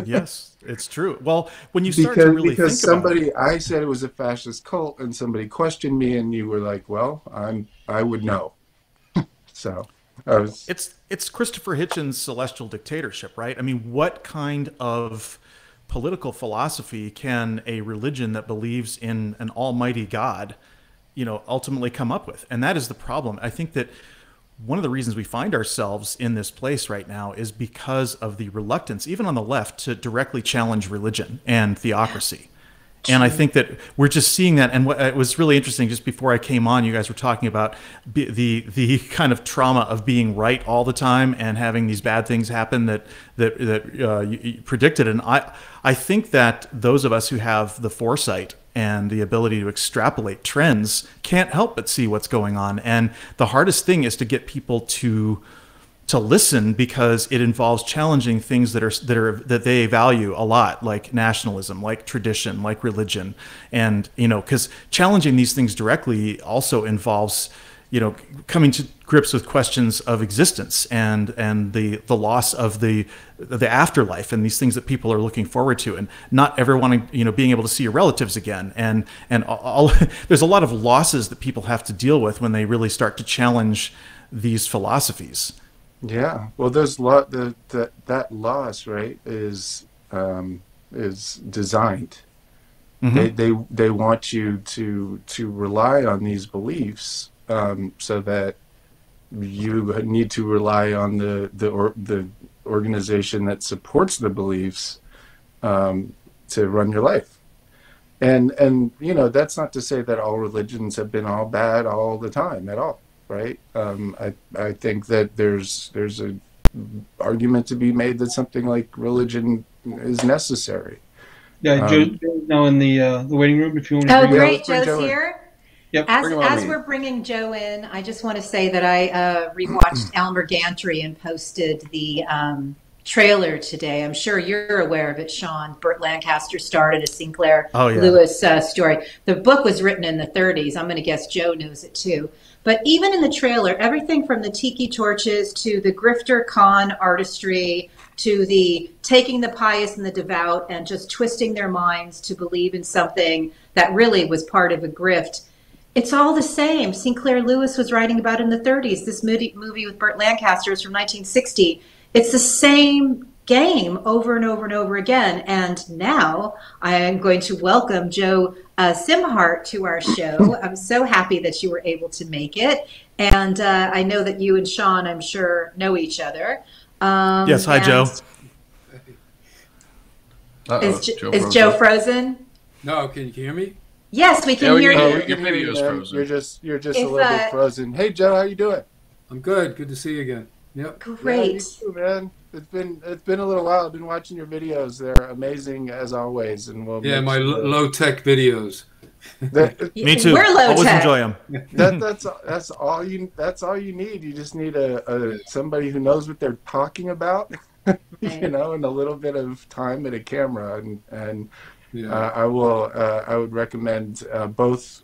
Yes, it's true. Well, when you start to really think about it, I said it was a fascist cult, and somebody questioned me, and you were like, well, I would know. So it's Christopher Hitchens' celestial dictatorship, right? I mean, what kind of political philosophy can a religion that believes in an almighty God, you know, ultimately come up with? And that is the problem. I think that one of the reasons we find ourselves in this place right now is because of the reluctance, even on the left, to directly challenge religion and theocracy. And I think that we're just seeing that. And what it was really interesting, just before I came on, you guys were talking about the kind of trauma of being right all the time and having these bad things happen that you predicted. And I think that those of us who have the foresight and the ability to extrapolate trends can't help but see what's going on. And the hardest thing is to get people to listen, because it involves challenging things that they value a lot, like nationalism, like tradition, like religion. And, you know, because challenging these things directly also involves, you know, coming to grips with questions of existence and the loss of the afterlife and these things that people are looking forward to, and not ever wanting, you know, being able to see your relatives again. And all there's a lot of losses that people have to deal with when they really start to challenge these philosophies. Yeah, well, there's that loss, right, is designed. Mm-hmm. They want you to rely on these beliefs, so that you need to rely on the organization that supports the beliefs to run your life. And you know, that's not to say that all religions have been all bad all the time at all. Right. I think that there's a argument to be made that something like religion is necessary. Yeah, Joe's now in the waiting room. If you want to. Oh, great, Joe's here. Yep. As we're bringing Joe in, I just want to say that I rewatched Elmer Gantry and posted the trailer today. I'm sure you're aware of it, Sean. Burt Lancaster started a Sinclair Lewis story. The book was written in the 30s. I'm going to guess Joe knows it too. But even in the trailer, everything from the tiki torches to the grifter con artistry to the taking the pious and the devout and just twisting their minds to believe in something that really was part of a grift. It's all the same. Sinclair Lewis was writing about in the 30s. This movie with Burt Lancaster is from 1960. It's the same game over and over and over again. And now I am going to welcome Joe Szimhart to our show. I'm so happy that you were able to make it. And I know that you and Sean, I'm sure, know each other. Yes, hi, Joe. Is Joe frozen? No, can you hear me? Yes, we can hear you. Your video's frozen. You're just a little bit frozen. Hey, Joe, how you doing? I'm good. Good to see you again. Yep. Great. Yeah, you too, man. It's been a little while. I've been watching your videos. They're amazing as always, and we'll my low tech videos. Me too. We're low Always tech. enjoy them. That's all you need. You just need a somebody who knows what they're talking about, and a little bit of time and a camera. And I would recommend both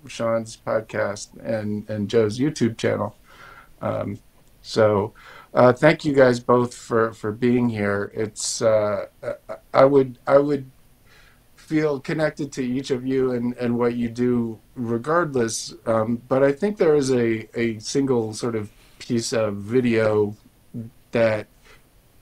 Sean's podcast and Joe's YouTube channel. So thank you guys both for being here. It's I would feel connected to each of you and what you do regardless, but I think there is a single sort of piece of video that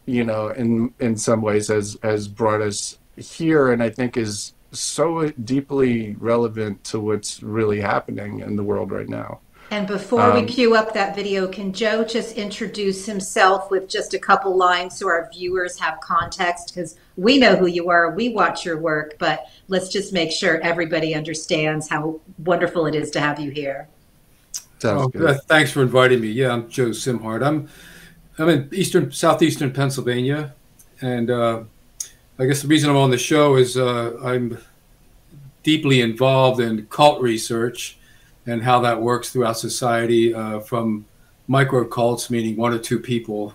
in some ways has brought us here, and I think is so deeply relevant to what's really happening in the world right now. And before we cue up that video, can Joe just introduce himself with just a couple lines so our viewers have context? Because we know who you are, we watch your work, but let's just make sure everybody understands how wonderful it is to have you here. Thanks for inviting me. Yeah, I'm Joe Szimhart. I'm in southeastern Pennsylvania, and I guess the reason I'm on the show is I'm deeply involved in cult research and how that works throughout society, from micro cults, meaning one or two people.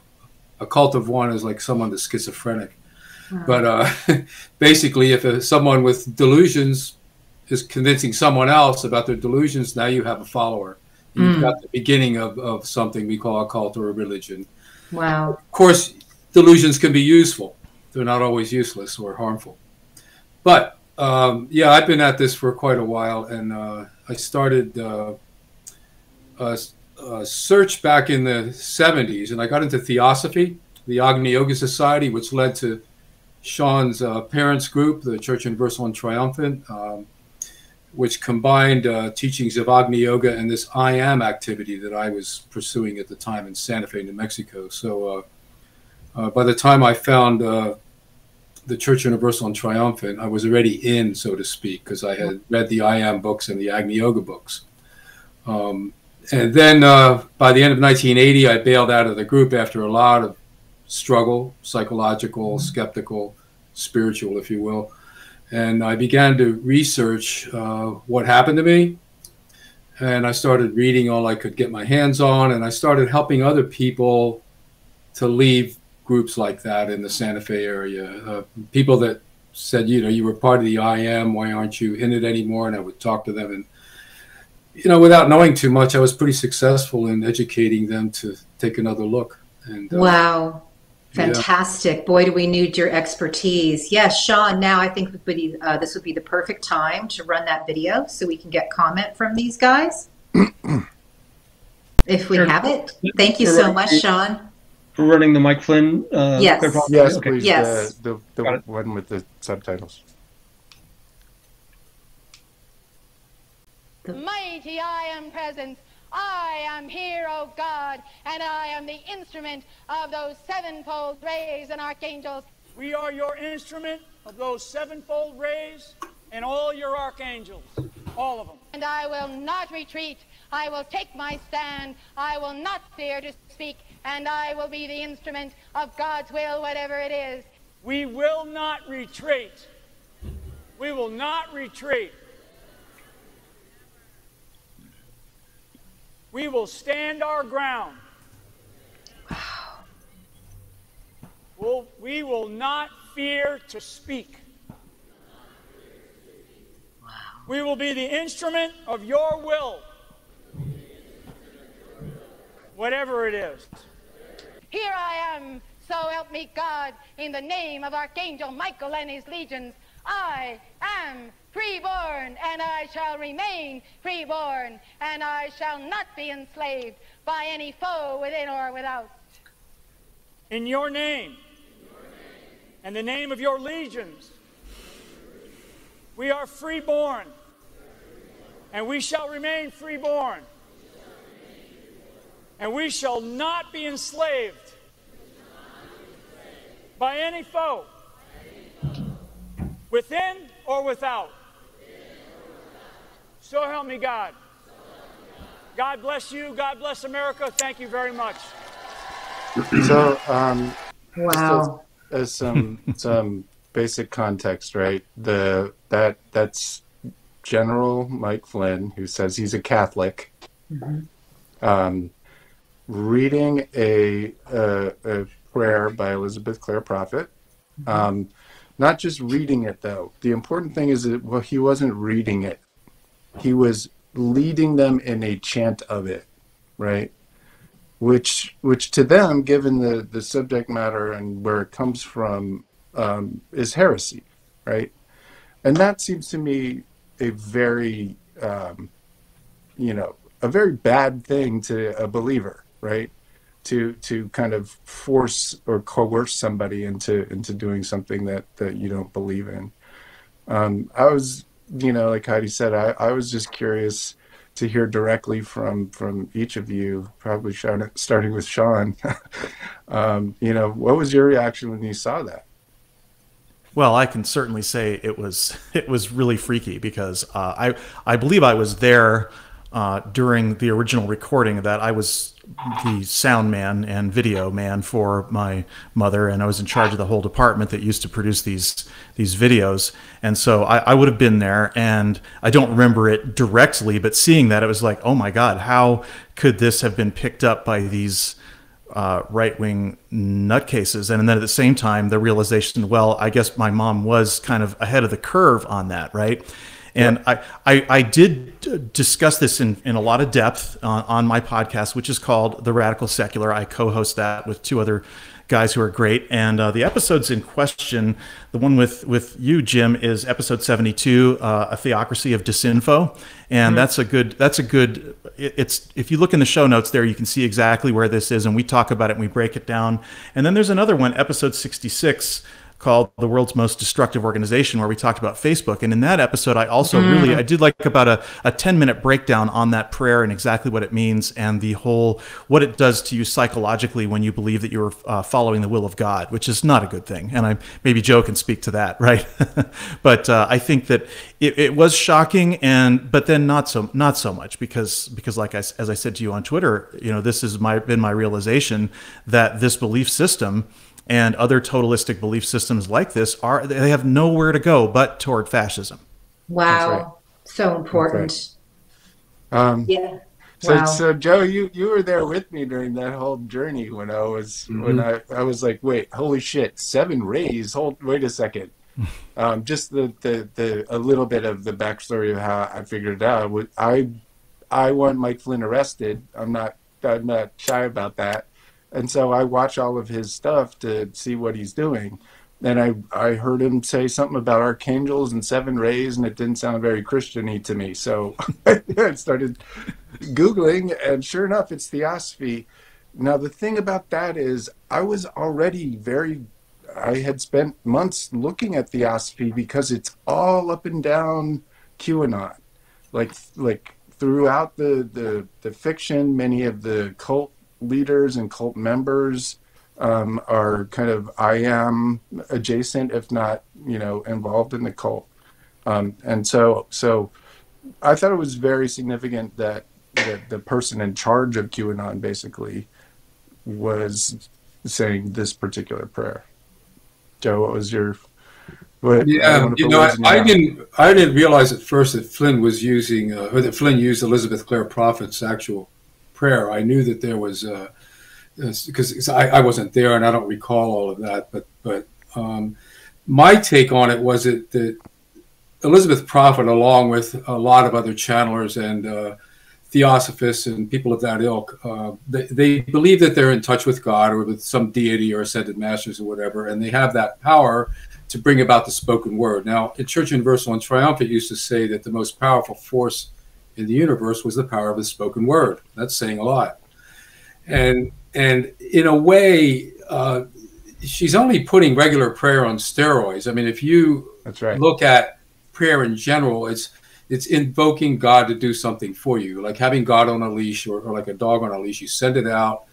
A cult of one is like someone that's schizophrenic. Wow. But basically, if someone with delusions is convincing someone else about their delusions, now you have a follower. You've got the beginning of something we call a cult or a religion. Wow. Of course, delusions can be useful. They're not always useless or harmful. But I've been at this for quite a while, and I started a search back in the 70s, and I got into Theosophy, the Agni Yoga Society, which led to Sean's parents' group, the Church Universal and Triumphant, which combined teachings of Agni Yoga and this I Am activity that I was pursuing at the time in Santa Fe, New Mexico. So by the time I found the Church Universal and Triumphant, I was already in, so to speak, because I had read the I Am books and the Agni Yoga books. And then by the end of 1980, I bailed out of the group after a lot of struggle, psychological, skeptical, spiritual, if you will. And I began to research what happened to me. And I started reading all I could get my hands on, and I started helping other people to leave groups like that in the Santa Fe area. People that said, you were part of the I Am, why aren't you in it anymore? And I would talk to them, and without knowing too much, I was pretty successful in educating them to take another look. And wow. Fantastic. Yeah. Boy, do we need your expertise. Yes, Sean, now I think this would be the perfect time to run that video so we can get comment from these guys. If we have it. Thank you so much, Sean. For running the Mike Flynn? Yes. Yes, okay. please. Yes. The one with the subtitles. Mighty I Am presence. I am here, O God, and I am the instrument of those sevenfold rays and archangels. We are your instrument of those sevenfold rays and all your archangels, all of them. And I will not retreat. I will take my stand. I will not fear to speak, and I will be the instrument of God's will, whatever it is. We will not retreat. We will not retreat. We will stand our ground. We will not fear to speak. We will be the instrument of your will. whatever it is. Here I am, so help me God, in the name of Archangel Michael and his legions. I am freeborn, and I shall remain freeborn, and I shall not be enslaved by any foe within or without. In your name, and the name of your legions, we are freeborn, and we shall remain freeborn, and we shall not be enslaved by any foe, within or without. So help me God. God bless you. God bless America. Thank you very much. So, wow. As some basic context, right? That's General Mike Flynn, who says he's a Catholic, reading a prayer by Elizabeth Clare Prophet. Not just reading it, though. The important thing is that, well, he wasn't reading it. He was leading them in a chant of it, right? Which to them, given the subject matter and where it comes from, is heresy, right? And that seems to me a very, a very bad thing to a believer, right? To kind of force or coerce somebody into doing something that you don't believe in. I was, like Heidi said, I was just curious to hear directly from each of you, probably starting with Sean. What was your reaction when you saw that? Well, I can certainly say it was really freaky because I believe I was there during the original recording of that. I was the sound man and video man for my mother, and I was in charge of the whole department that used to produce these videos. And so I would have been there, and I don't remember it directly, but seeing that, it was like, oh my God, how could this have been picked up by these right-wing nutcases? And then at the same time, the realization, well, I guess my mom was kind of ahead of the curve on that, right? And I did discuss this in a lot of depth on my podcast, which is called The Radical Secular. I co-host that with two other guys who are great. And the episodes in question, the one with you, Jim, is episode 72, A Theocracy of Disinfo. And that's a good, it's, if you look in the show notes there, you can see exactly where this is. And we talk about it and we break it down. And then there's another one, episode 66, called The World's Most Destructive Organization, where we talked about Facebook. And in that episode, I also I did like about a 10-minute breakdown on that prayer and exactly what it means and the whole, what it does to you psychologically when you believe that you're following the will of God, which is not a good thing. And maybe Joe can speak to that, right? But I think that it was shocking, but then not so much because like as I said to you on Twitter, this has been my realization that this belief system and other totalistic belief systems like this they have nowhere to go but toward fascism. Wow. Right. So important. Right. Yeah. So Joe, you were there with me during that whole journey when I was when I was like, wait, holy shit, 7 rays. Wait a second. Just the a little bit of the backstory of how I figured it out. I want Mike Flynn arrested. I'm not shy about that. And so I watch all of his stuff to see what he's doing. And I heard him say something about archangels and 7 rays, and it didn't sound very Christian-y to me. So I started Googling, and sure enough, it's Theosophy. Now, the thing about that is I was already I had spent months looking at Theosophy because it's all up and down QAnon. Like throughout the fiction, many of the cult leaders and cult members are kind of IM adjacent, if not, involved in the cult. And so I thought it was very significant that the person in charge of QAnon basically was saying this particular prayer. Joe, what was your... I didn't realize at first that Flynn was using, or that Flynn used Elizabeth Clare Prophet's actual prayer. I knew that there was, because I wasn't there and I don't recall all of that. But my take on it was that Elizabeth Prophet, along with a lot of other channelers and Theosophists and people of that ilk, they believe that they're in touch with God or with some deity or ascended masters or whatever, and they have that power to bring about the spoken word. Now, in Church Universal and Triumphant used to say that the most powerful force in the universe was the power of the spoken word. That's saying a lot. And in a way, she's only putting regular prayer on steroids. I mean, if you look at prayer in general, it's invoking God to do something for you, like having God on a leash or like a dog on a leash. You send it out,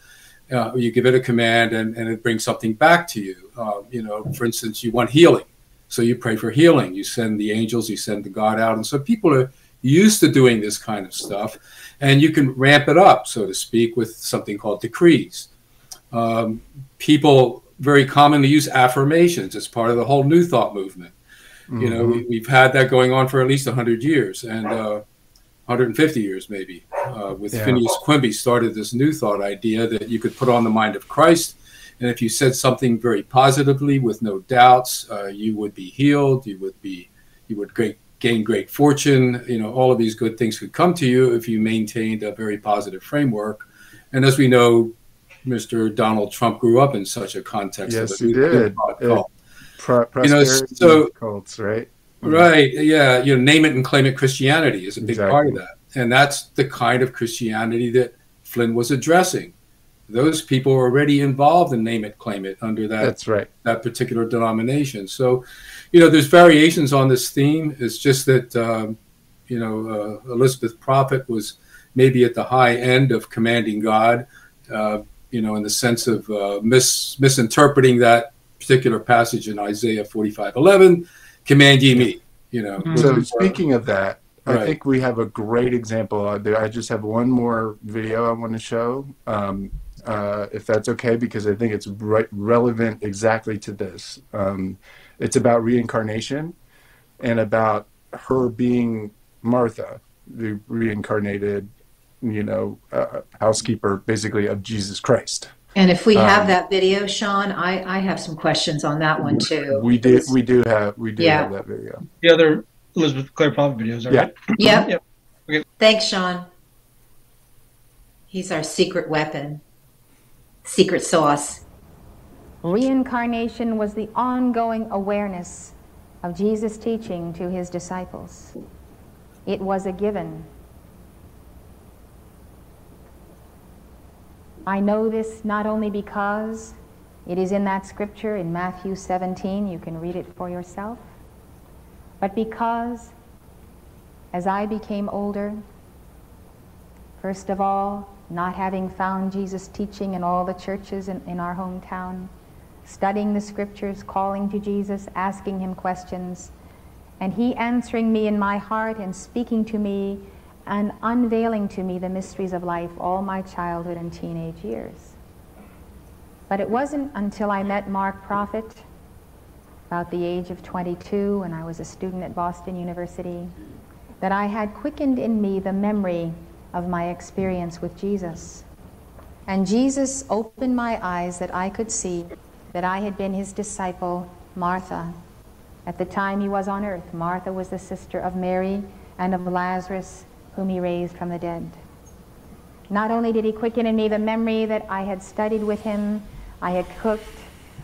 you give it a command, and it brings something back to you. For instance, you want healing, so you pray for healing. You send the angels, you send the God out. And so people are used to doing this kind of stuff, and you can ramp it up, so to speak, with something called decrees. People very commonly use affirmations as part of the whole New Thought movement. We've had that going on for at least 100 years and 150 years maybe. Phineas Quimby started this New Thought idea that you could put on the mind of Christ, and if you said something very positively with no doubts, you would be healed. You would gain great fortune. All of these good things could come to you if you maintained a very positive framework. And as we know, Mr. Donald Trump grew up in such a context. Yes, he did. So cults, right? Right, yeah. Name it and claim it Christianity is a big part of that. And that's the kind of Christianity that Flynn was addressing. Those people are already involved in name it, claim it under that particular denomination. So, there's variations on this theme. It's just that, Elizabeth Prophet was maybe at the high end of commanding God, in the sense of misinterpreting that particular passage in Isaiah 45:11, command ye me. So speaking of that, I think we have a great example out there. I just have one more video I want to show, if that's okay, because I think it's relevant exactly to this. It's about reincarnation and about her being Martha, the reincarnated, housekeeper, basically, of Jesus Christ. And if we have that video, Sean, I have some questions on that one too. We do have that video. The other Elizabeth Clare Prophet videos, right? Yep. Okay. Thanks, Sean. He's our secret weapon, secret sauce. Reincarnation was the ongoing awareness of Jesus' teaching to his disciples. It was a given. I know this not only because it is in that scripture in Matthew 17, you can read it for yourself, but because as I became older, first of all, not having found Jesus' teaching in all the churches in our hometown, studying the scriptures, calling to Jesus, asking him questions, and he answering me in my heart and speaking to me and unveiling to me the mysteries of life all my childhood and teenage years. But it wasn't until I met Mark Prophet, about the age of 22, when I was a student at Boston University, that I had quickened in me the memory of my experience with Jesus. And Jesus opened my eyes that I could see that I had been his disciple, Martha. At the time he was on earth, Martha was the sister of Mary and of Lazarus, whom he raised from the dead. Not only did he quicken in me the memory that I had studied with him, I had cooked,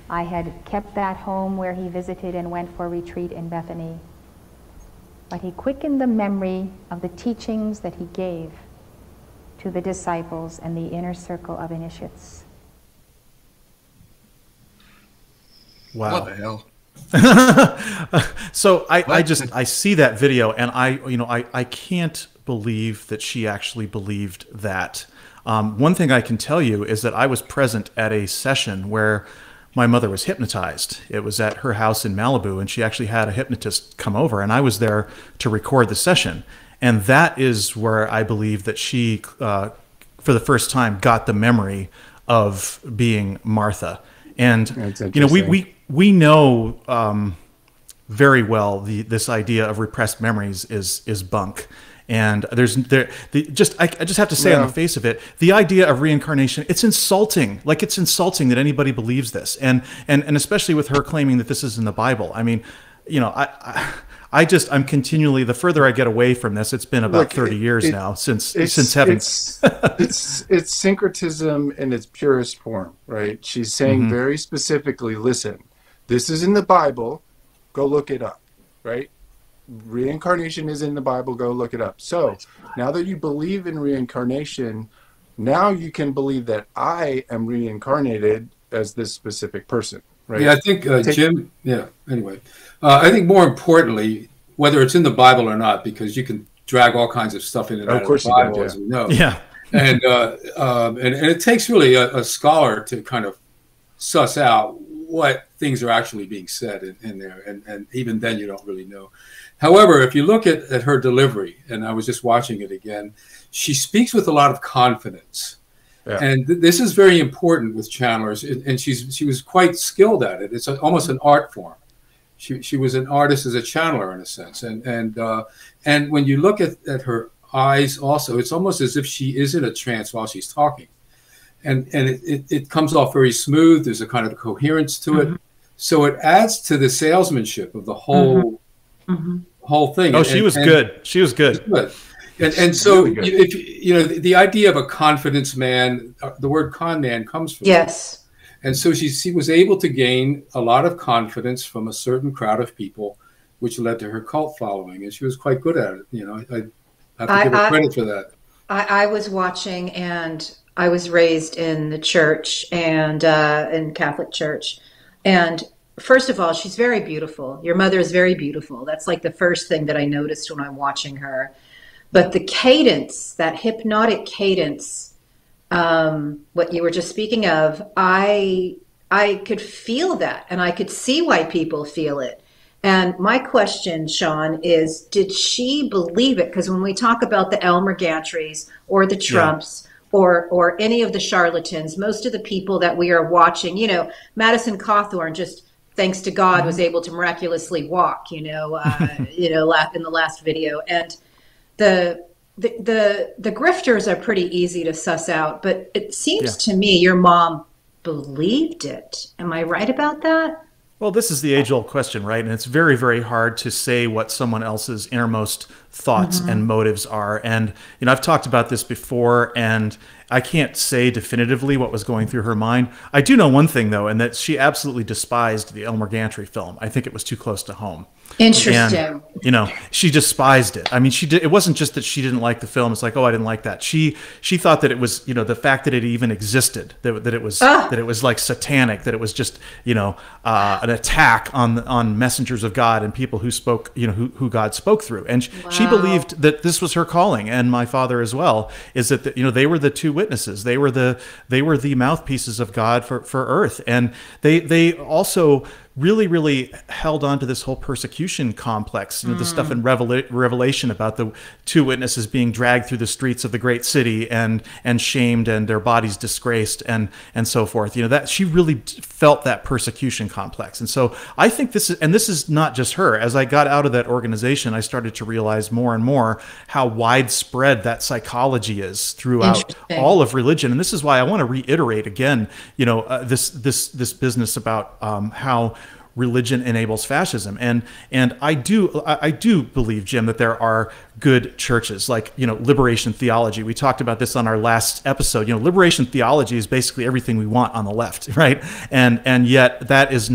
I had kept that home where he visited and went for retreat in Bethany, but he quickened the memory of the teachings that he gave to the disciples and the inner circle of initiates. What Wow. the hell? So I see that video and I can't believe that she actually believed that. One thing I can tell you is that I was present at a session where my mother was hypnotized. It was at her house in Malibu, and she actually had a hypnotist come over, and I was there to record the session. And that is where I believe that she, for the first time, got the memory of being Martha. And we know very well this idea of repressed memories is bunk. And I just have to say on the face of it, the idea of reincarnation, it's insulting. Like, it's insulting that anybody believes this. And especially with her claiming that this is in the Bible. I mean, I'm continually, the further I get away from this, it's been about 30 years now since having. It's syncretism in its purest form, right? She's saying very specifically, listen, this is in the Bible, go look it up, right? Reincarnation is in the Bible, go look it up. So now that you believe in reincarnation, now you can believe that I am reincarnated as this specific person, right? Yeah, I think, Jim, anyway. I think more importantly, whether it's in the Bible or not, because you can drag all kinds of stuff in and out of the Bible, as we know. Yeah. And it takes really a scholar to kind of suss out what things are actually being said in there. And even then, you don't really know. However, if you look at her delivery, and I was just watching it again, she speaks with a lot of confidence. Yeah. And this is very important with channelers, and she was quite skilled at it. It's almost an art form. She was an artist as a channeler in a sense, and when you look at her eyes, also, it's almost as if she is in a trance while she's talking, and it comes off very smooth. There's a kind of coherence to it, so it adds to the salesmanship of the whole whole thing. Oh, she was good. She was good. And so, if you know, the idea of a confidence man, the word con man comes from yes. And so she was able to gain a lot of confidence from a certain crowd of people, which led to her cult following. And she was quite good at it. You know, I have to give her credit for that. I was watching, and I was raised in the church and in Catholic church. And first of all, she's very beautiful. Your mother is very beautiful. That's like the first thing that I noticed when I'm watching her. But the cadence, that hypnotic cadence, what you were just speaking of, I could feel that, and I could see why people feel it. And my question, Sean, is, did she believe it? Because when we talk about the Elmer Gantrys or the Trumps or any of the charlatans, most of the people that we are watching, you know, Madison Cawthorn, just thanks to God, was able to miraculously walk, in the last video. And the grifters are pretty easy to suss out, but it seems to me your mom believed it. Am I right about that? Well, this is the age-old question, right? And it's very, very hard to say what someone else's innermost thoughts and motives are. And, you know, I've talked about this before, and I can't say definitively what was going through her mind. I do know one thing, though, and that she absolutely despised the Elmer Gantry film. I think it was too close to home. Interesting. And, you know, she despised it. I mean, she did. It wasn't just that she didn't like the film. It's like, oh, I didn't like that. She thought that it was, you know, the fact that it even existed, that it was like satanic, that it was just, you know, an attack on messengers of God and people who spoke, you know, who God spoke through. And she believed that this was her calling, and my father as well. Is that you know, they were the two witnesses. They were the mouthpieces of God for Earth, and they also really, really held on to this whole persecution complex. You know, the stuff in Revelation about the two witnesses being dragged through the streets of the great city and shamed and their bodies disgraced and so forth. You know, that she really felt that persecution complex. And so I think this is not just her. As I got out of that organization, I started to realize more and more how widespread that psychology is throughout all of religion. And this is why I want to reiterate again, you know, this business about how religion enables fascism, and I do believe, Jim, that there are good churches, like, you know, liberation theology. We talked about this on our last episode. You know, liberation theology is basically everything we want on the left, right? And yet that is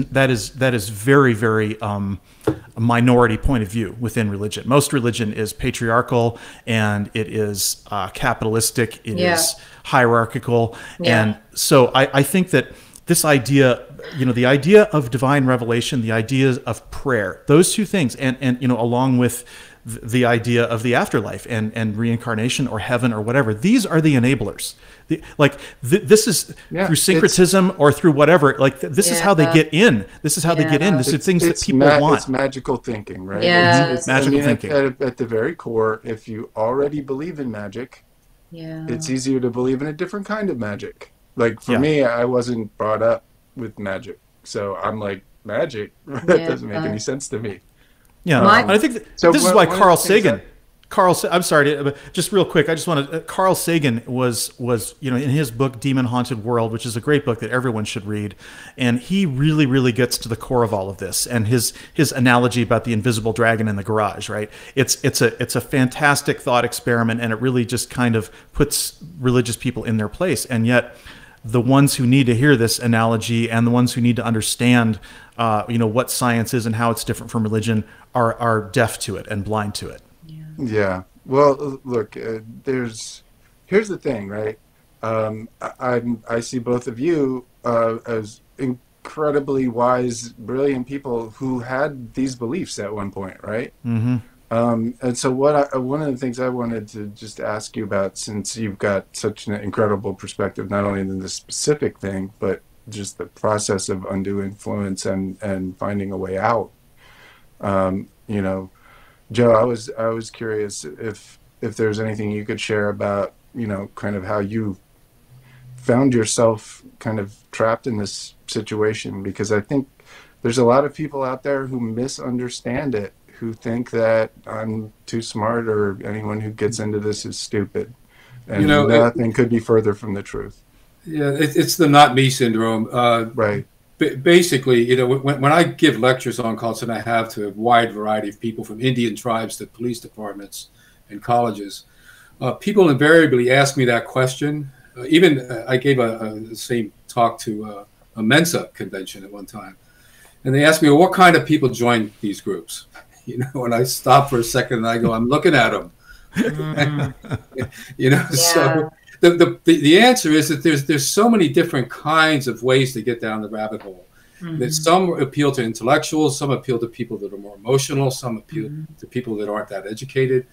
very, very a minority point of view within religion. Most religion is patriarchal, and it is capitalistic. It is hierarchical, and so I think that this idea, you know, the idea of divine revelation, the idea of prayer, those two things, and you know, along with the idea of the afterlife and reincarnation or heaven or whatever, these are the enablers. This is through syncretism or through whatever. Like this is how they get in. This is how they get in. This is things that people want. It's magical thinking, right? It's magical thinking. At the very core, if you already believe in magic, it's easier to believe in a different kind of magic. Like for me, I wasn't brought up with magic, so I'm like, magic? That doesn't make any sense to me. Yeah, I think this is why Carl Sagan. I'm sorry, just real quick. I just want to. Carl Sagan was in his book Demon Haunted World, which is a great book that everyone should read, and he really gets to the core of all of this. And his analogy about the invisible dragon in the garage, right? It's a fantastic thought experiment, and it really just kind of puts religious people in their place. And yet, the ones who need to hear this analogy and the ones who need to understand, what science is and how it's different from religion, are deaf to it and blind to it. Yeah. Well, look, here's the thing, right? I see both of you as incredibly wise, brilliant people who had these beliefs at one point, right? Mm-hmm. And so one of the things I wanted to just ask you about, since you've got such an incredible perspective, not only in this specific thing, but just the process of undue influence and finding a way out. Joe, I was curious if there's anything you could share about, kind of how you found yourself kind of trapped in this situation, because I think there's a lot of people out there who misunderstand it, who think that I'm too smart or anyone who gets into this is stupid. And nothing could be further from the truth. Yeah, it's the not me syndrome. Right. Basically, when I give lectures on cults, and I have to a wide variety of people, from Indian tribes to police departments and colleges, people invariably ask me that question. I gave the same talk to a Mensa convention at one time, and they asked me, well, what kind of people join these groups? And I stop for a second and I go, I'm looking at them. Yeah. So the answer is that there's so many different kinds of ways to get down the rabbit hole. Mm-hmm. That some appeal to intellectuals, some appeal to people that are more emotional, some appeal to people that aren't that educated,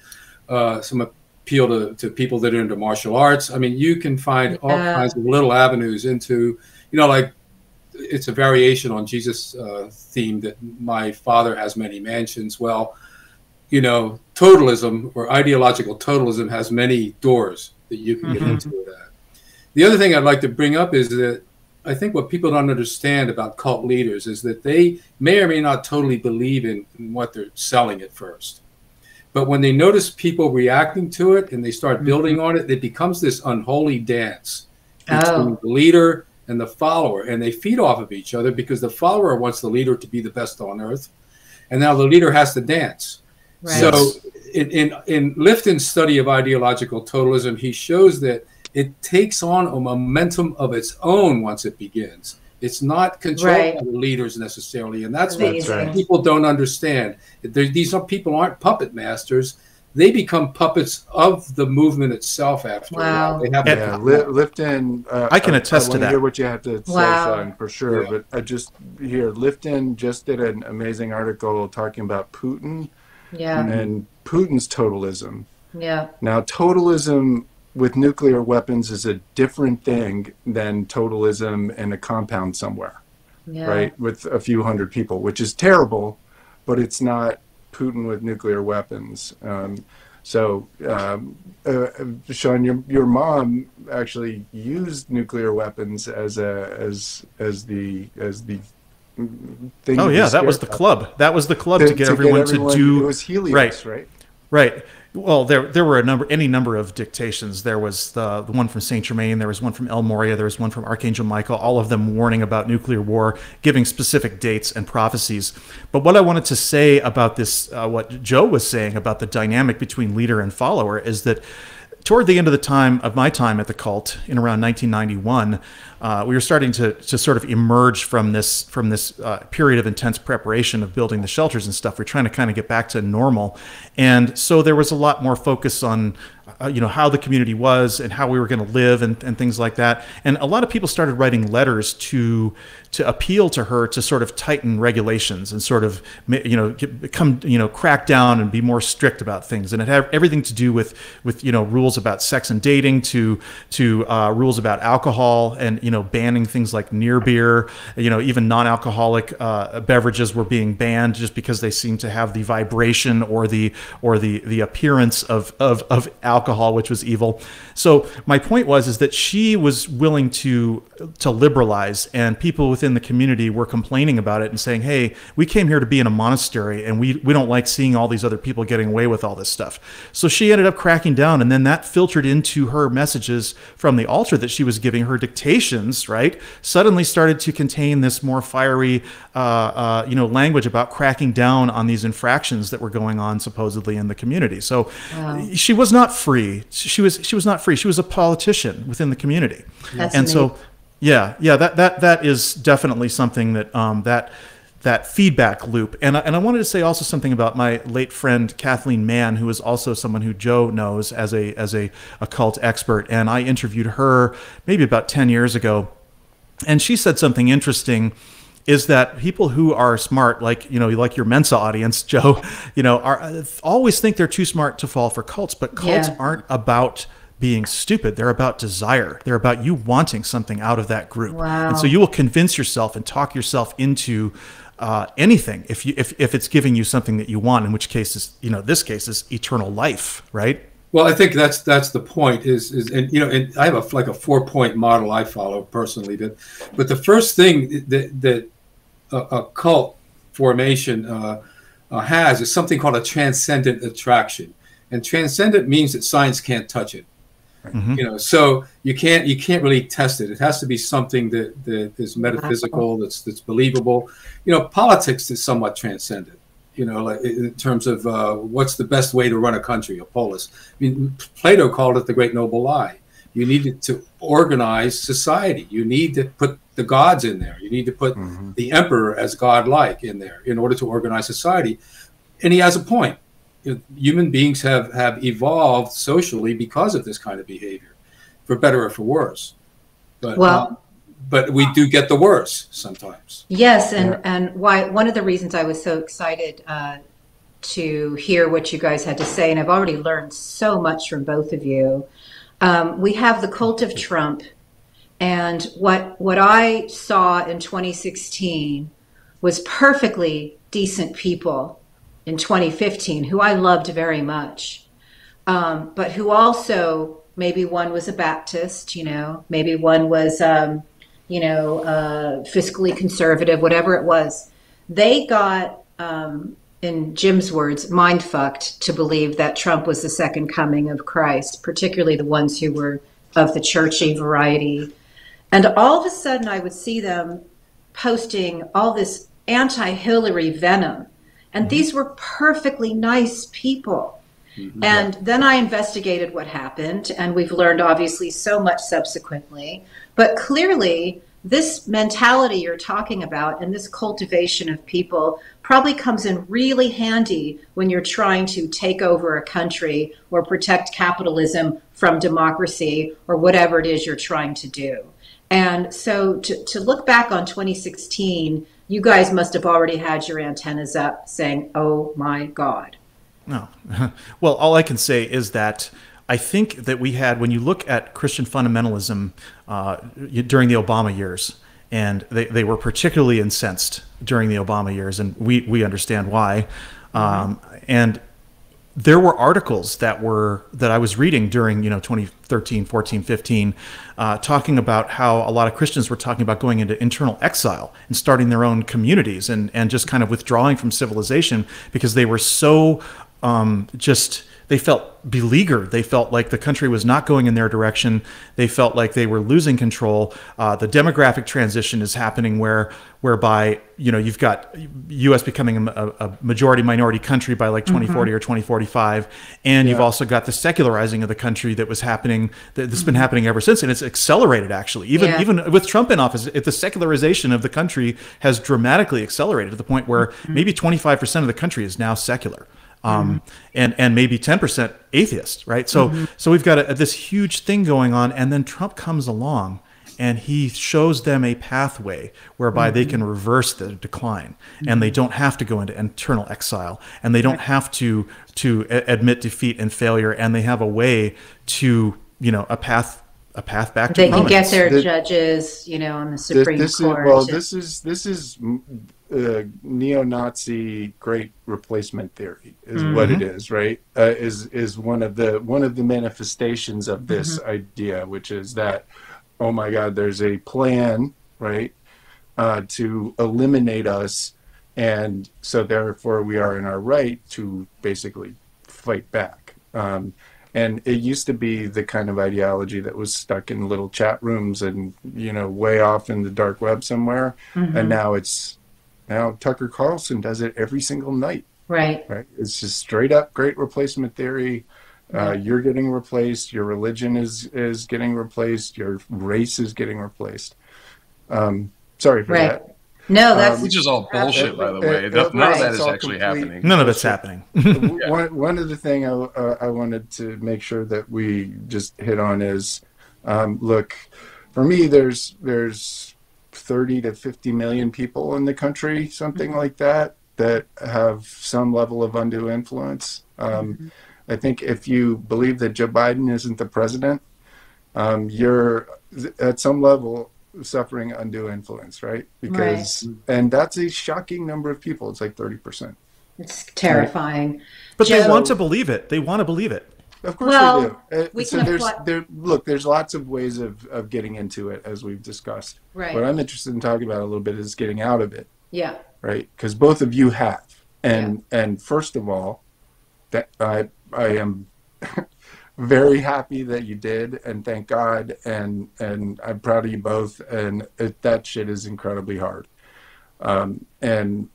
some appeal to people that are into martial arts. I mean, you can find all kinds of little avenues into, like it's a variation on Jesus' theme that my father has many mansions. Well, totalism or ideological totalism has many doors that you can get into that. The other thing I'd like to bring up is that I think what people don't understand about cult leaders is that they may or may not totally believe in what they're selling at first. But when they notice people reacting to it and they start building on it, it becomes this unholy dance between the leader and the follower. And they feed off of each other because the follower wants the leader to be the best on earth. And now the leader has to dance. Right. So in Lifton's study of ideological totalism, he shows that it takes on a momentum of its own once it begins. It's not controlled by the leaders necessarily, and that's what people don't understand. These people aren't puppet masters; they become puppets of the movement itself. After a while, they have Lifton. I can attest to that. Hear what you have to say, Sean, for sure. But I just Lifton just did an amazing article talking about Putin, and Putin's totalism. Yeah. Now, totalism with nuclear weapons is a different thing than totalism in a compound somewhere, right? With a few hundred people, which is terrible, but it's not Putin with nuclear weapons. Sean, your mom actually used nuclear weapons as the thing. Oh yeah, that was the club. That was the club to get everyone to do. It was Helios, right. Well, there were any number of dictations. There was the one from Saint Germain. There was one from El Moria. There was one from Archangel Michael. All of them warning about nuclear war, giving specific dates and prophecies. But what I wanted to say about this, what Joe was saying about the dynamic between leader and follower, is that toward the end of my time at the cult in around 1991, we were starting to sort of emerge from this period of intense preparation of building the shelters and stuff. We're trying to kind of get back to normal, and so there was a lot more focus on how the community was and how we were going to live and things like that. And a lot of people started writing letters to appeal to her to sort of tighten regulations and sort of crack down and be more strict about things. And it had everything to do with rules about sex and dating to rules about alcohol and banning things like near beer, even non-alcoholic beverages were being banned just because they seemed to have the vibration or the appearance of alcohol, which was evil. So my point is that she was willing to liberalize, and people within the community were complaining about it and saying, hey, we came here to be in a monastery, and we don't like seeing all these other people getting away with all this stuff. So she ended up cracking down, and then that filtered into her messages from the altar that she was giving. Her dictations, right, suddenly started to contain this more fiery language about cracking down on these infractions that were going on supposedly in the community. So she was not free. She was not free. She was a politician within the community. That's and amazing. So that is definitely something that that feedback loop. And I wanted to say also something about my late friend Kathleen Mann, who is also someone who Joe knows as a occult expert. And I interviewed her maybe about 10 years ago, and she said something interesting, is that people who are smart, like your Mensa audience, Joe, are always think they're too smart to fall for cults, but cults aren't about being stupid. They're about desire. They're about you wanting something out of that group. Wow. And so you will convince yourself and talk yourself into anything if it's giving you something that you want, in which case is, this case is eternal life, right? Well, I think that's the point and I have a 4-point model I follow personally, but the first thing that a cult formation has is something called a transcendent attraction, and transcendent means that science can't touch it. Mm-hmm. So you can't really test it. It has to be something that is metaphysical, that's believable. Politics is somewhat transcendent. Like in terms of what's the best way to run a country, a polis. Plato called it the great noble lie. You need to organize society. You need to put the gods in there. You need to put the emperor as godlike in there in order to organize society. And he has a point. Human beings have evolved socially because of this kind of behavior, for better or for worse. But we do get the worse sometimes. Yes, and why one of the reasons I was so excited to hear what you guys had to say, and I've already learned so much from both of you. We have the cult of Trump, and what I saw in 2016 was perfectly decent people in 2015, who I loved very much, but who also, maybe one was a Baptist, maybe one was, fiscally conservative, whatever it was. They got, in Jim's words, mind fucked to believe that Trump was the second coming of Christ, particularly the ones who were of the churchy variety. And all of a sudden I would see them posting all this anti-Hillary venom. And these were perfectly nice people. Mm-hmm. And then I investigated what happened, and we've learned obviously so much subsequently. But clearly, this mentality you're talking about and this cultivation of people probably comes in really handy when you're trying to take over a country or protect capitalism from democracy or whatever it is you're trying to do. And so to look back on 2016, you guys must have already had your antennas up saying, oh my God. No. Well, all I can say is that I think that we had, when you look at Christian fundamentalism during the Obama years, and they were particularly incensed during the Obama years, and we understand why. And there were articles that I was reading during 2013, 14, 15, talking about how a lot of Christians were talking about going into internal exile and starting their own communities and just kind of withdrawing from civilization because they were so they felt beleaguered. They felt like the country was not going in their direction. They felt like they were losing control. The demographic transition is happening whereby you've got U.S. becoming a majority-minority country by like 2040 or 2045, and you've also got the secularizing of the country that was happening. That's been happening ever since, and it's accelerated actually. Even with Trump in office, the secularization of the country has dramatically accelerated to the point where maybe 25% of the country is now secular. And maybe 10% atheist, right? So we've got this huge thing going on, and then Trump comes along and he shows them a pathway whereby they can reverse the decline, and they don't have to go into internal exile, and they don't have to admit defeat and failure, and they have a way to, a path a path back to they can get prominence. their judges, you know, on the Supreme Court. This is neo-Nazi great replacement theory is what it is, right? Is one of the manifestations of this idea, which is that, oh my God, there's a plan, right, to eliminate us, and so therefore we are in our right to basically fight back. And it used to be the kind of ideology that was stuck in little chat rooms and, you know, way off in the dark web somewhere. And now Tucker Carlson does it every single night. Right. It's just straight up great replacement theory. You're getting replaced. Your religion is getting replaced. Your race is getting replaced. Sorry for that. No, that's which is all bullshit, by the way. None of that is actually happening. None of it's happening. One of the thing I wanted to make sure that we just hit on is, look, for me, there's 30 to 50 million people in the country, something like that have some level of undue influence. I think if you believe that Joe Biden isn't the president, you're at some level suffering undue influence, right? Because and that's a shocking number of people. It's like 30%. It's terrifying. But they want to believe it. They want to believe it. Of course they do. So there's lots of ways of getting into it, as we've discussed. Right. What I'm interested in talking about a little bit is getting out of it. Yeah. Right. Because both of you have. And first of all, that I am very happy that you did, and thank God, and I'm proud of you both. And that shit is incredibly hard. And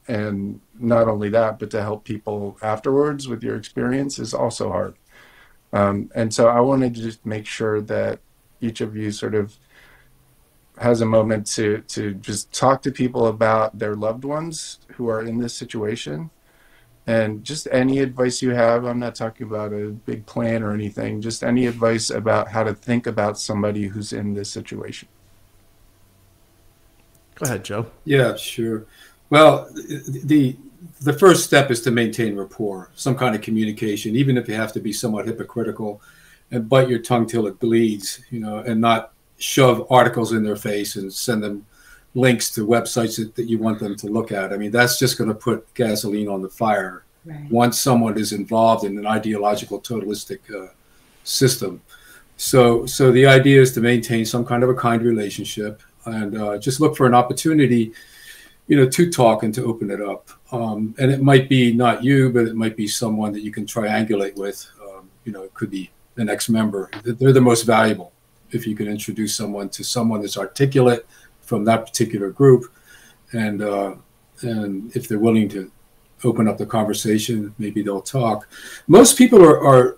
not only that, but to help people afterwards with your experience is also hard. And so I wanted to just make sure that each of you sort of has a moment to just talk to people about their loved ones who are in this situation. And just any advice you have, I'm not talking about a big plan or anything, just any advice about how to think about somebody who's in this situation. Go ahead, Joe. Yeah, sure. Well, the first step is to maintain rapport, some kind of communication, even if you have to be somewhat hypocritical and bite your tongue till it bleeds, you know, and not shove articles in their face and send them links to websites that you want them to look at. I mean, that's just going to put gasoline on the fire once someone is involved in an ideological totalistic system. So the idea is to maintain some kind of a kind relationship and just look for an opportunity, you know, to talk and to open it up. And it might be not you, but it might be someone that you can triangulate with. You know, it could be an ex-member. They're the most valuable if you can introduce someone to someone that's articulate from that particular group, and if they're willing to open up the conversation, maybe they'll talk. Most people are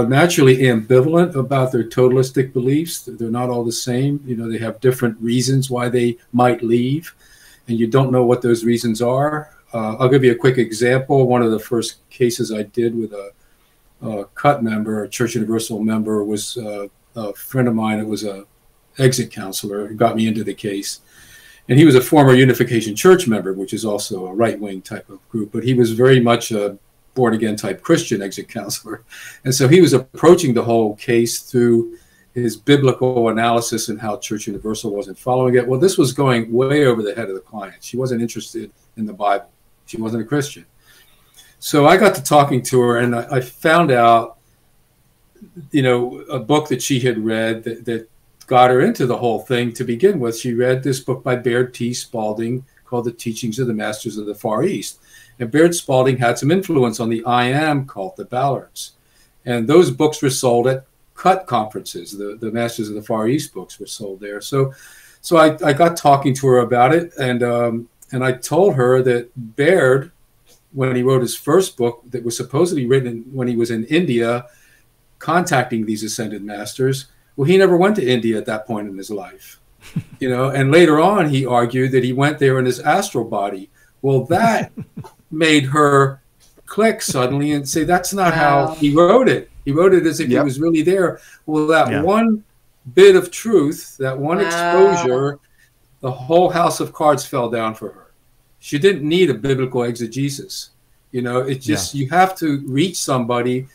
naturally ambivalent about their totalistic beliefs. They're not all the same. You know, they have different reasons why they might leave, and you don't know what those reasons are. I'll give you a quick example. One of the first cases I did with a CUT member, a Church Universal member, was a friend of mine. It was a exit counselor who got me into the case. And he was a former Unification Church member, which is also a right-wing type of group, but he was very much a born-again type Christian exit counselor. And so he was approaching the whole case through his biblical analysis and how Church Universal wasn't following it. Well, this was going way over the head of the client. She wasn't interested in the Bible. She wasn't a Christian. So I got to talking to her, and I found out, you know, a book that she had read that got her into the whole thing to begin with. She read this book by Baird T. Spalding called The Teachings of the Masters of the Far East. And Baird Spalding had some influence on the I Am cult, the Ballards. And those books were sold at CUT conferences. The Masters of the Far East books were sold there. So I got talking to her about it, and I told her that Baird, when he wrote his first book that was supposedly written when he was in India, contacting these ascended masters, well, he never went to India at that point in his life, you know, and later on he argued that he went there in his astral body. Well, that made her click suddenly and say, that's not how he wrote it. He wrote it as if he was really there. Well, that one bit of truth, that one exposure, the whole house of cards fell down for her. She didn't need a biblical exegesis. You know, it just, you have to reach somebody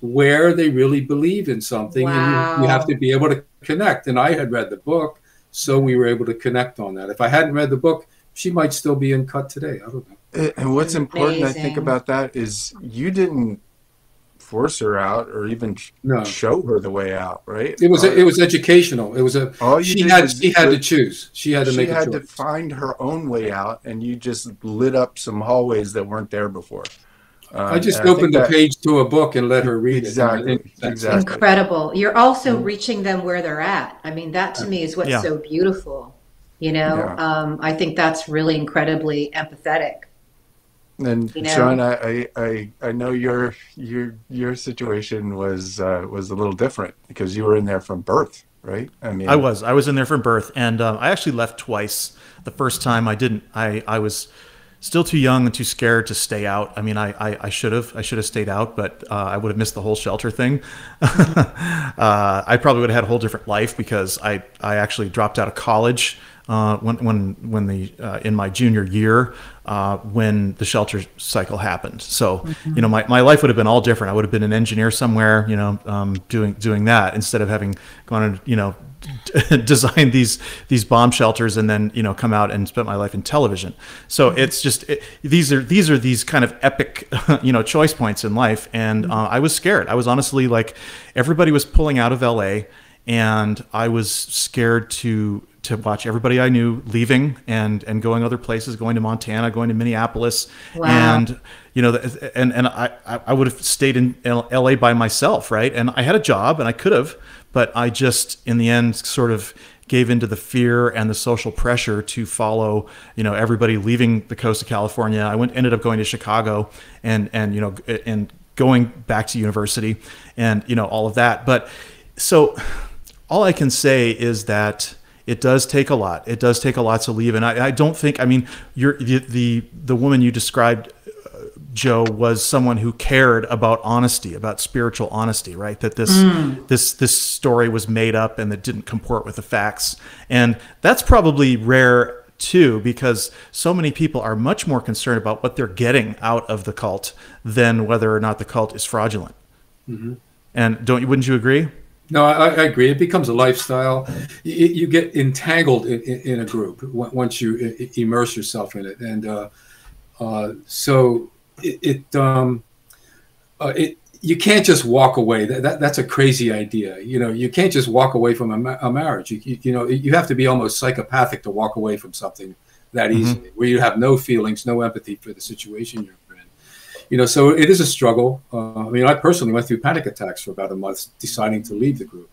where they really believe in something. Wow. And you have to be able to connect. And I had read the book, so we were able to connect on that. If I hadn't read the book, she might still be in cut today. I don't know. And what's important, I think, Amazing. about that is you didn't force her out or even show her the way out, right? It was educational. It was she had to choose. She had to make a choice. She had to find her own way out, and you just lit up some hallways that weren't there before. I just opened the page to a book and let her read it. Exactly. Incredible. You're also reaching them where they're at. I mean, that to me is what's so beautiful. You know, I think that's really incredibly empathetic. And you know? Sean, I know your situation was a little different because you were in there from birth, right? I mean, I was in there from birth, and I actually left twice. The first time I didn't. I was still too young and too scared to stay out. I mean, I should have stayed out, but I would have missed the whole shelter thing. I probably would have had a whole different life because I actually dropped out of college when in my junior year when the shelter cycle happened. So you know, my life would have been all different. I would have been an engineer somewhere, you know, doing that instead of having gone and, you know, designed these bomb shelters and then, you know, come out and spent my life in television. So it's just these are these kind of epic you know, choice points in life, and I was scared. I was honestly like, everybody was pulling out of LA, and I was scared to watch everybody I knew leaving and going other places, going to Montana, going to Minneapolis. Wow. And, you know, and I would have stayed in LA by myself. Right. And I had a job and I could have, but I just, in the end, sort of gave into the fear and the social pressure to follow, you know, everybody leaving the coast of California. I ended up going to Chicago and, you know, and going back to university and, you know, all of that. But so all I can say is that it does take a lot. It does take a lot to leave. And I don't think, I mean, the woman you described, Joe, was someone who cared about honesty, about spiritual honesty, right? That this story was made up and that didn't comport with the facts. And that's probably rare too, because so many people are much more concerned about what they're getting out of the cult than whether or not the cult is fraudulent. Mm-hmm. And wouldn't you agree? No, I agree. It becomes a lifestyle. You get entangled in a group once you immerse yourself in it, and so you can't just walk away. That's a crazy idea. You know, you can't just walk away from a marriage. You know, you have to be almost psychopathic to walk away from something that easily, where you have no feelings, no empathy for the situation you're in. You know, so it is a struggle. I mean, I personally went through panic attacks for about a month deciding to leave the group.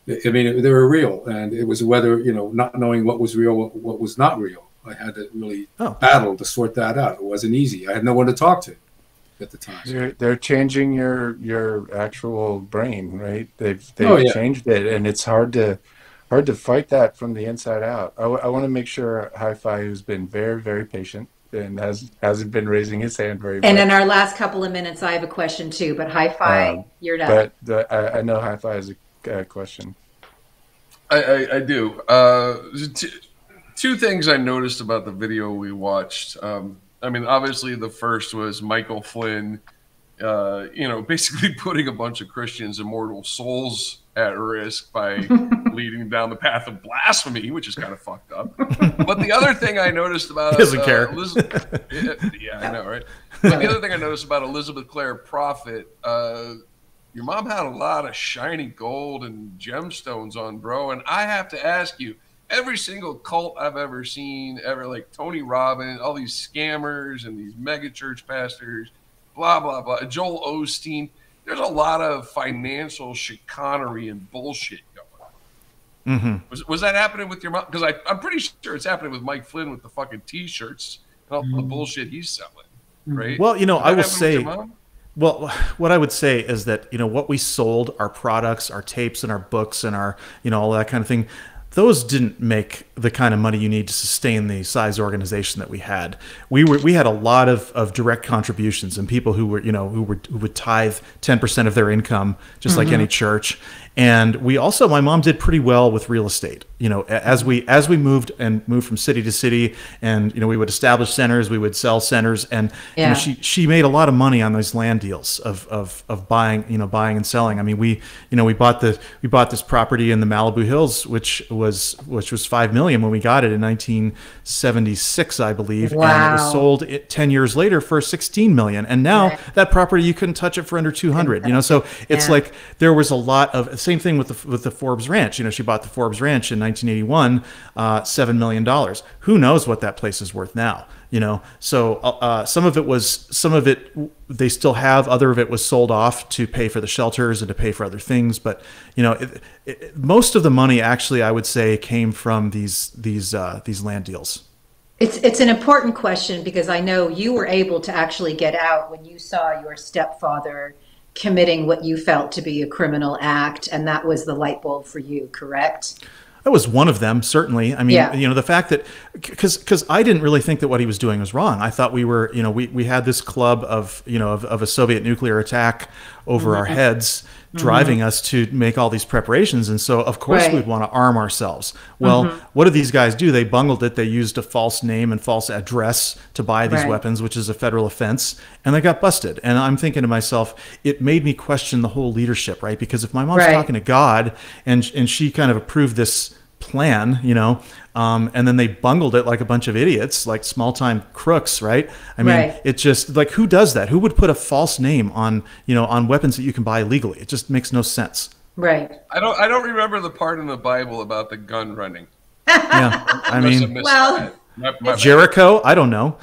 I mean, they were real, and it was whether, you know, not knowing what was real, what was not real. I had to really battle to sort that out. It wasn't easy. I had no one to talk to at the time. They're changing your actual brain, right? They've changed it, and it's hard to fight that from the inside out. I want to make sure Hi-Fi, who's been very, very patient and hasn't been raising his hand very much. And in our last couple of minutes, I have a question too, but Hi-Fi, you're done. But I know Hi-Fi has a question. I do. Two things I noticed about the video we watched. I mean, obviously the first was Michael Flynn, you know, basically putting a bunch of Christians' immortal souls at risk by leading down the path of blasphemy, which is kind of fucked up. But the other thing I noticed about doesn't care. Yeah, I know, right? But the other thing I noticed about Elizabeth Clare Prophet, your mom had a lot of shiny gold and gemstones on, bro. And I have to ask you, every single cult I've ever seen, like Tony Robbins, all these scammers and these mega church pastors, blah, blah, blah, Joel Osteen, there's a lot of financial chicanery and bullshit going on. Was that happening with your mom? Because I'm pretty sure it's happening with Mike Flynn with the fucking T-shirts and all the bullshit he's selling, right? Well, you know, I will say, well, what I would say is that, you know, what we sold, our products, our tapes and our books and our, you know, all that kind of thing, those didn't make the kind of money you need to sustain the size organization that we had. We had a lot of direct contributions and people who were, you know, who would tithe 10% of their income, just like any church. And we also, my mom did pretty well with real estate. You know, as we moved from city to city, and, you know, we would establish centers, we would sell centers, and you know, she made a lot of money on those land deals of buying and selling. I mean, we bought this property in the Malibu Hills, which was $5 million when we got it in 1976, I believe. Wow. And it was sold 10 years later for $16 million. And now that property, you couldn't touch it for under $200. You know, so it's like there was a lot of same thing with the Forbes Ranch. You know, she bought the Forbes Ranch in 1981, $7 million. Who knows what that place is worth now? You know, so some of it they still have. Other of it was sold off to pay for the shelters and to pay for other things. But you know, most of the money actually, I would say, came from these land deals. It's an important question, because I know you were able to actually get out when you saw your stepfather committing what you felt to be a criminal act, and that was the light bulb for you, correct? That was one of them, certainly. I mean, you know, the fact that, because I didn't really think that what he was doing was wrong. I thought we were, you know, we had this club of, you know, of a Soviet nuclear attack over our heads, driving us to make all these preparations. And so, of course, we'd want to arm ourselves. Well, what did these guys do? They bungled it. They used a false name and false address to buy these weapons, which is a federal offense, and they got busted. And I'm thinking to myself, it made me question the whole leadership, right? Because if my mom's talking to God and she kind of approved this plan, you know, and then they bungled it like a bunch of idiots, like small-time crooks, right? I mean, it just, like, who does that? Who would put a false name on, you know, on weapons that you can buy legally? It just makes no sense. Right. I don't remember the part in the Bible about the gun running. Yeah, I mean, well, Jericho, I don't know.